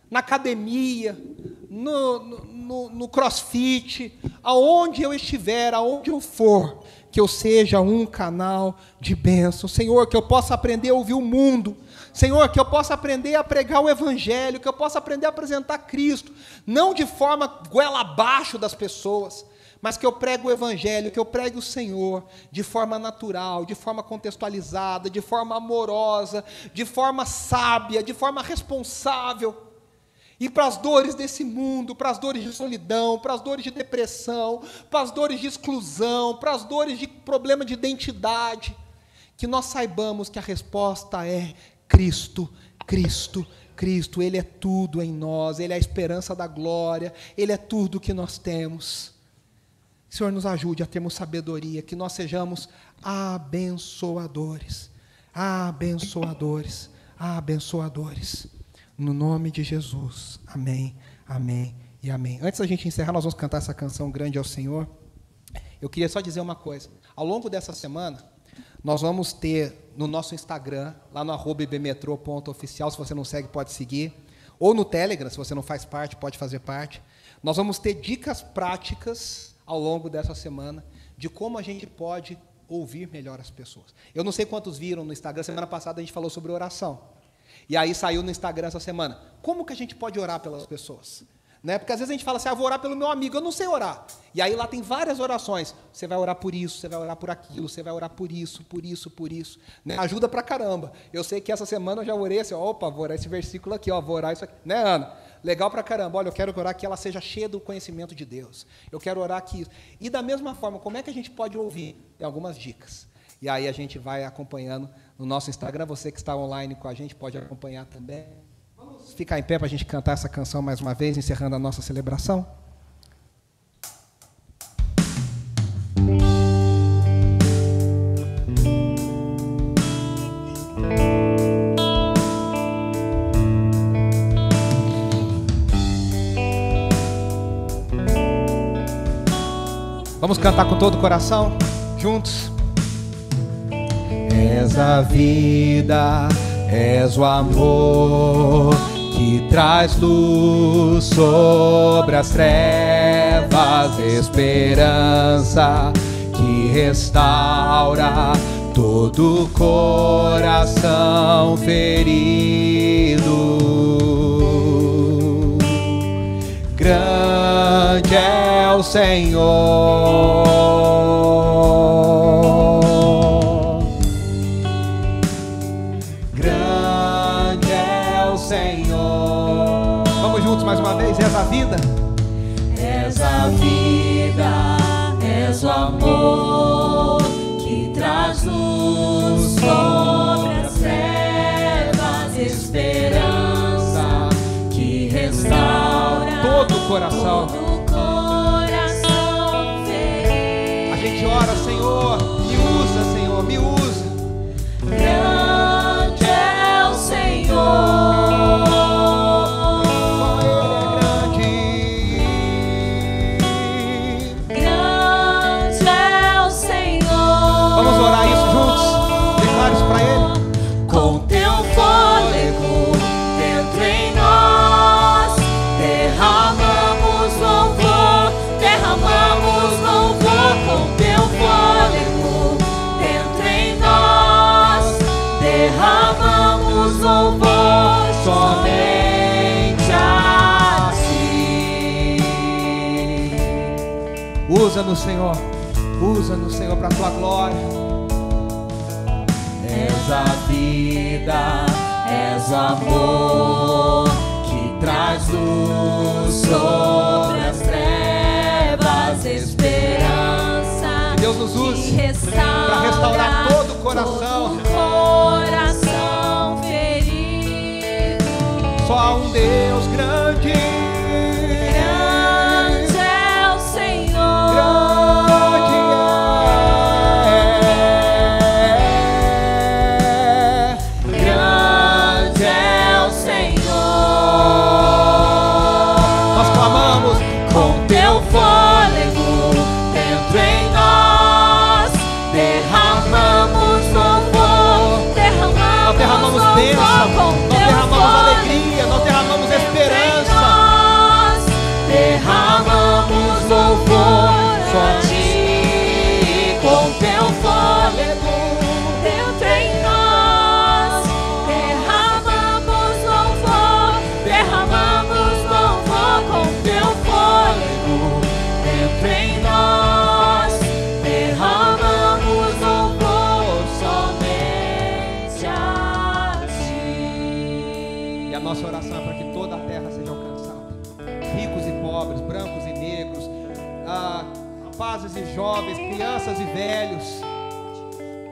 na academia, no crossfit, aonde eu estiver, aonde eu for, que eu seja um canal de bênção. Senhor, que eu possa aprender a ouvir o mundo. Senhor, que eu possa aprender a pregar o Evangelho, que eu possa aprender a apresentar Cristo, não de forma goela abaixo das pessoas, mas que eu pregue o Evangelho, que eu pregue o Senhor de forma natural, de forma contextualizada, de forma amorosa, de forma sábia, de forma responsável. E para as dores desse mundo, para as dores de solidão, para as dores de depressão, para as dores de exclusão, para as dores de problema de identidade, que nós saibamos que a resposta é Cristo, Cristo, Cristo. Ele é tudo em nós, Ele é a esperança da glória, Ele é tudo que nós temos. Senhor, nos ajude a termos sabedoria, que nós sejamos abençoadores, abençoadores, abençoadores. No nome de Jesus. Amém, amém e amém. Antes da gente encerrar, nós vamos cantar essa canção Grande ao Senhor. Eu queria só dizer uma coisa. Ao longo dessa semana, nós vamos ter no nosso Instagram, lá no @ibmetro.oficial, se você não segue, pode seguir. Ou no Telegram, se você não faz parte, pode fazer parte. Nós vamos ter dicas práticas ao longo dessa semana de como a gente pode ouvir melhor as pessoas. Eu não sei quantos viram no Instagram, semana passada a gente falou sobre oração. E aí saiu no Instagram essa semana. Como que a gente pode orar pelas pessoas? Né? Porque às vezes a gente fala assim: vou orar pelo meu amigo, eu não sei orar. E aí lá tem várias orações. Você vai orar por isso, você vai orar por aquilo, você vai orar por isso, por isso, por isso. Né? Ajuda pra caramba. Eu sei que essa semana eu já orei assim: vou orar esse versículo aqui, vou orar isso aqui. Né, Ana? Legal pra caramba. Olha, eu quero orar que ela seja cheia do conhecimento de Deus. Eu quero orar que isso. E da mesma forma, como é que a gente pode ouvir? Tem algumas dicas. E aí a gente vai acompanhando no nosso Instagram. Você que está online com a gente pode acompanhar também. Vamos ficar em pé para a gente cantar essa canção mais uma vez, encerrando a nossa celebração. Vamos cantar com todo o coração, juntos. És a vida, és o amor que traz luz sobre as trevas, esperança que restaura todo coração ferido. Grande é o Senhor, grande é o Senhor. Vamos juntos mais uma vez. És a vida, és a vida, és o amor que traz luz sobre as trevas, esperança que restaura todo coração. ferido. A gente ora, Senhor, me usa, Senhor, me usa. Grande é o Senhor, Só Ele é grande. grande é o Senhor. Vamos orar isso juntos? Declare isso para Ele. Com teu fôlego dentro em nós, derramamos louvor, com teu fôlego dentro em nós, derramamos louvor somente a ti. Usa-nos, Senhor. Usa-nos, Senhor, para a tua glória. És a vida, és o amor que traz luz sobre as trevas, esperança Que Deus nos use que para restaurar todo o coração. todo coração ferido. Só há um Deus grande. Grande é o Senhor, Grande grande é o Senhor. Nós clamamos Com teu fôlego dentro em nós, derramamos louvor, Nós derramamos bênção, nós derramamos alegria, nós derramamos esperança. nós derramamos louvor só a ti. Com teu fôlego dentro em nós, derramamos louvor, com teu fôlego dentro em nós, derramamos louvor somente a ti. E a nossa oração é para que toda a terra seja alcançada. Ricos e pobres, brancos e negros, rapazes e jovens, crianças e velhos,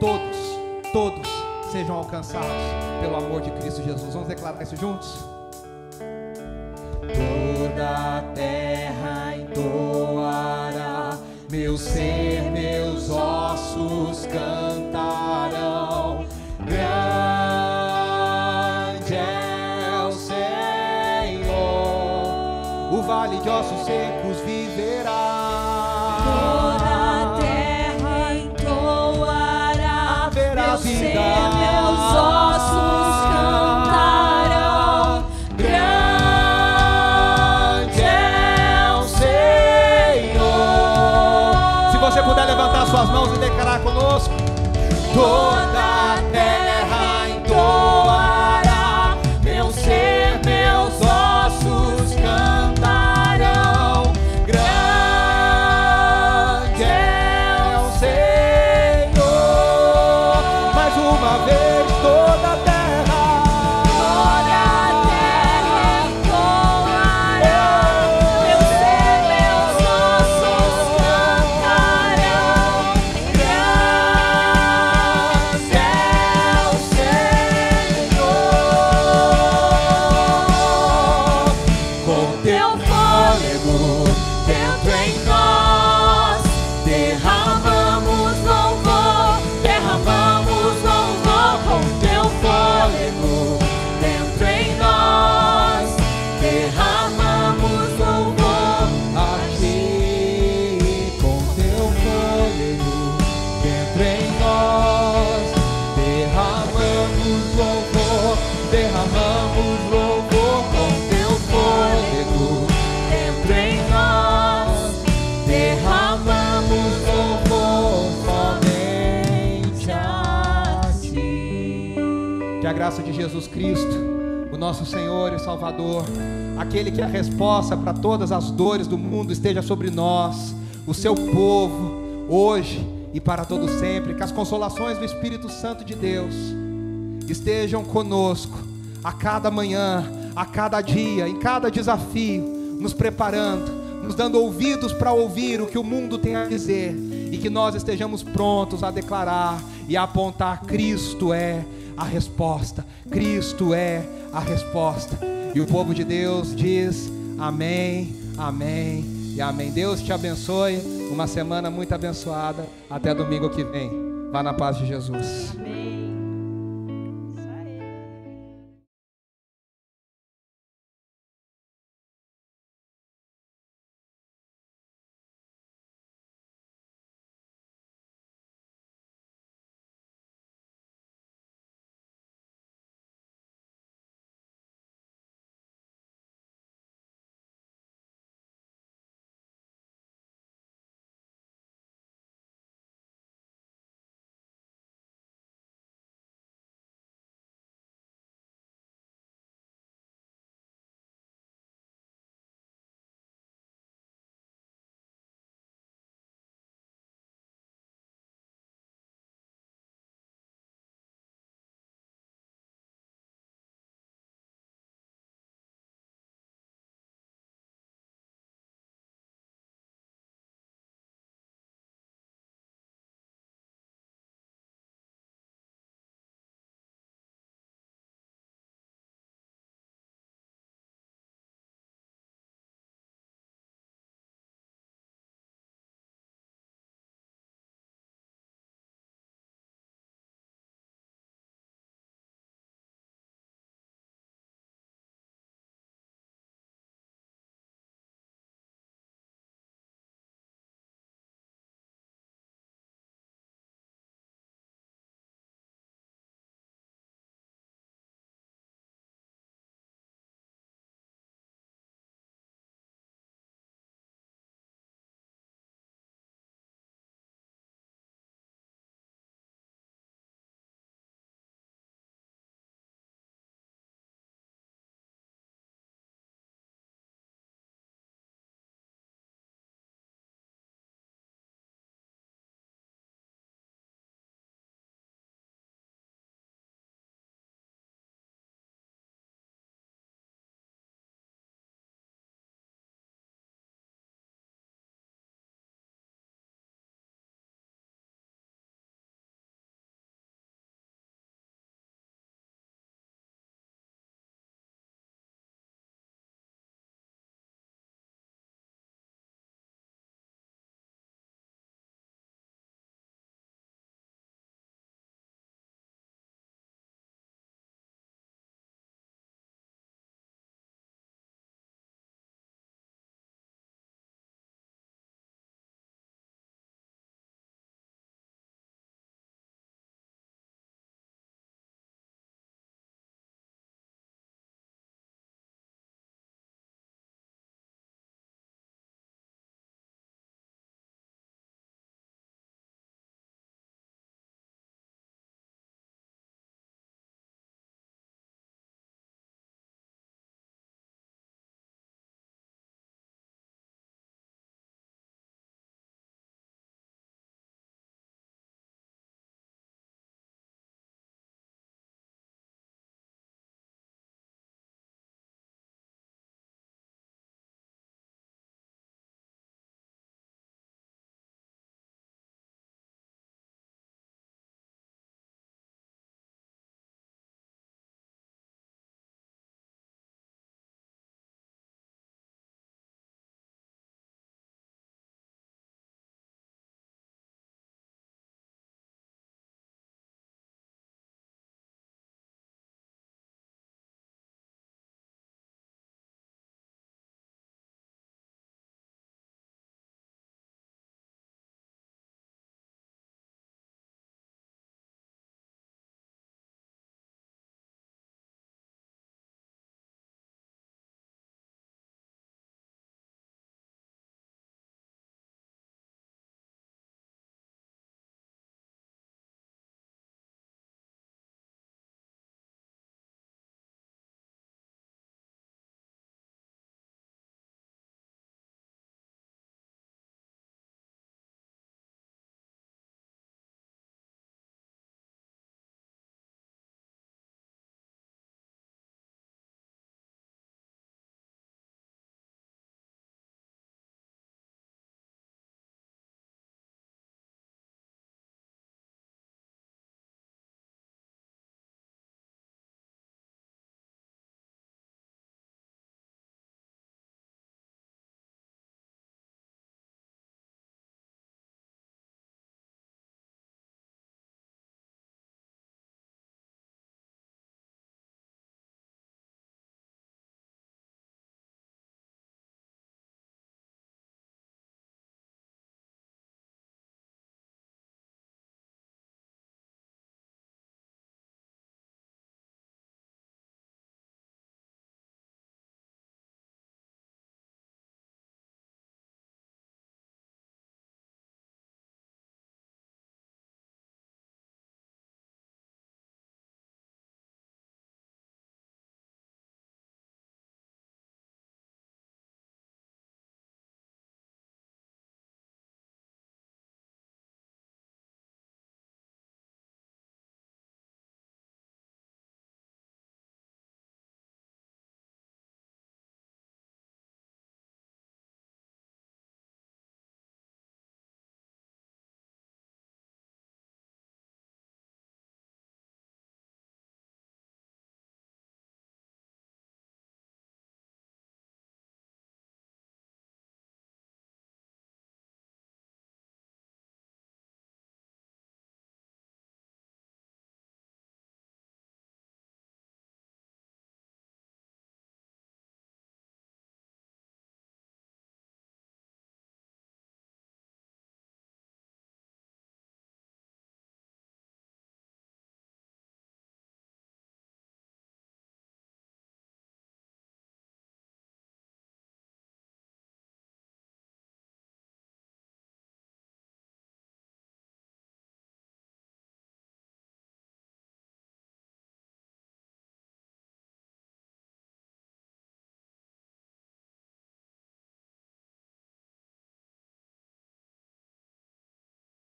todos sejam alcançados pelo amor de Cristo Jesus. Vamos declarar isso juntos? Toda a terra entoará, meu ser, meus ossos cantarão. Grande é o Senhor, o vale de ossos secos viverá. Toda a terra entoará, Haverá meu ser, vida. meus ossos cantarão. Grande é o Senhor. Se você puder levantar suas mãos e declarar conosco. Toda a terra entoará, meu ser, meus ossos cantarão. Grande é o Senhor. Mais uma vez, toda a terra. Toda a terra entoará, meu ser, meus ossos cantarão. Grande é o Senhor. Com teu fôlego dentro em nós, derramamos louvor, com teu fôlego dentro em nós, derramamos louvor A ti, com teu fôlego dentro em nós, derramamos louvor, com graça de Jesus Cristo, o nosso Senhor e Salvador, aquele que é a resposta para todas as dores do mundo, esteja sobre nós, o seu povo, hoje e para todo sempre. Que as consolações do Espírito Santo de Deus estejam conosco a cada manhã, a cada dia, em cada desafio, nos preparando, nos dando ouvidos para ouvir o que o mundo tem a dizer, e que nós estejamos prontos a declarar e a apontar: Cristo é a resposta, Cristo é a resposta. E o povo de Deus diz amém, amém e amém. Deus te abençoe, uma semana muito abençoada, até domingo que vem. Vá na paz de Jesus. Amém.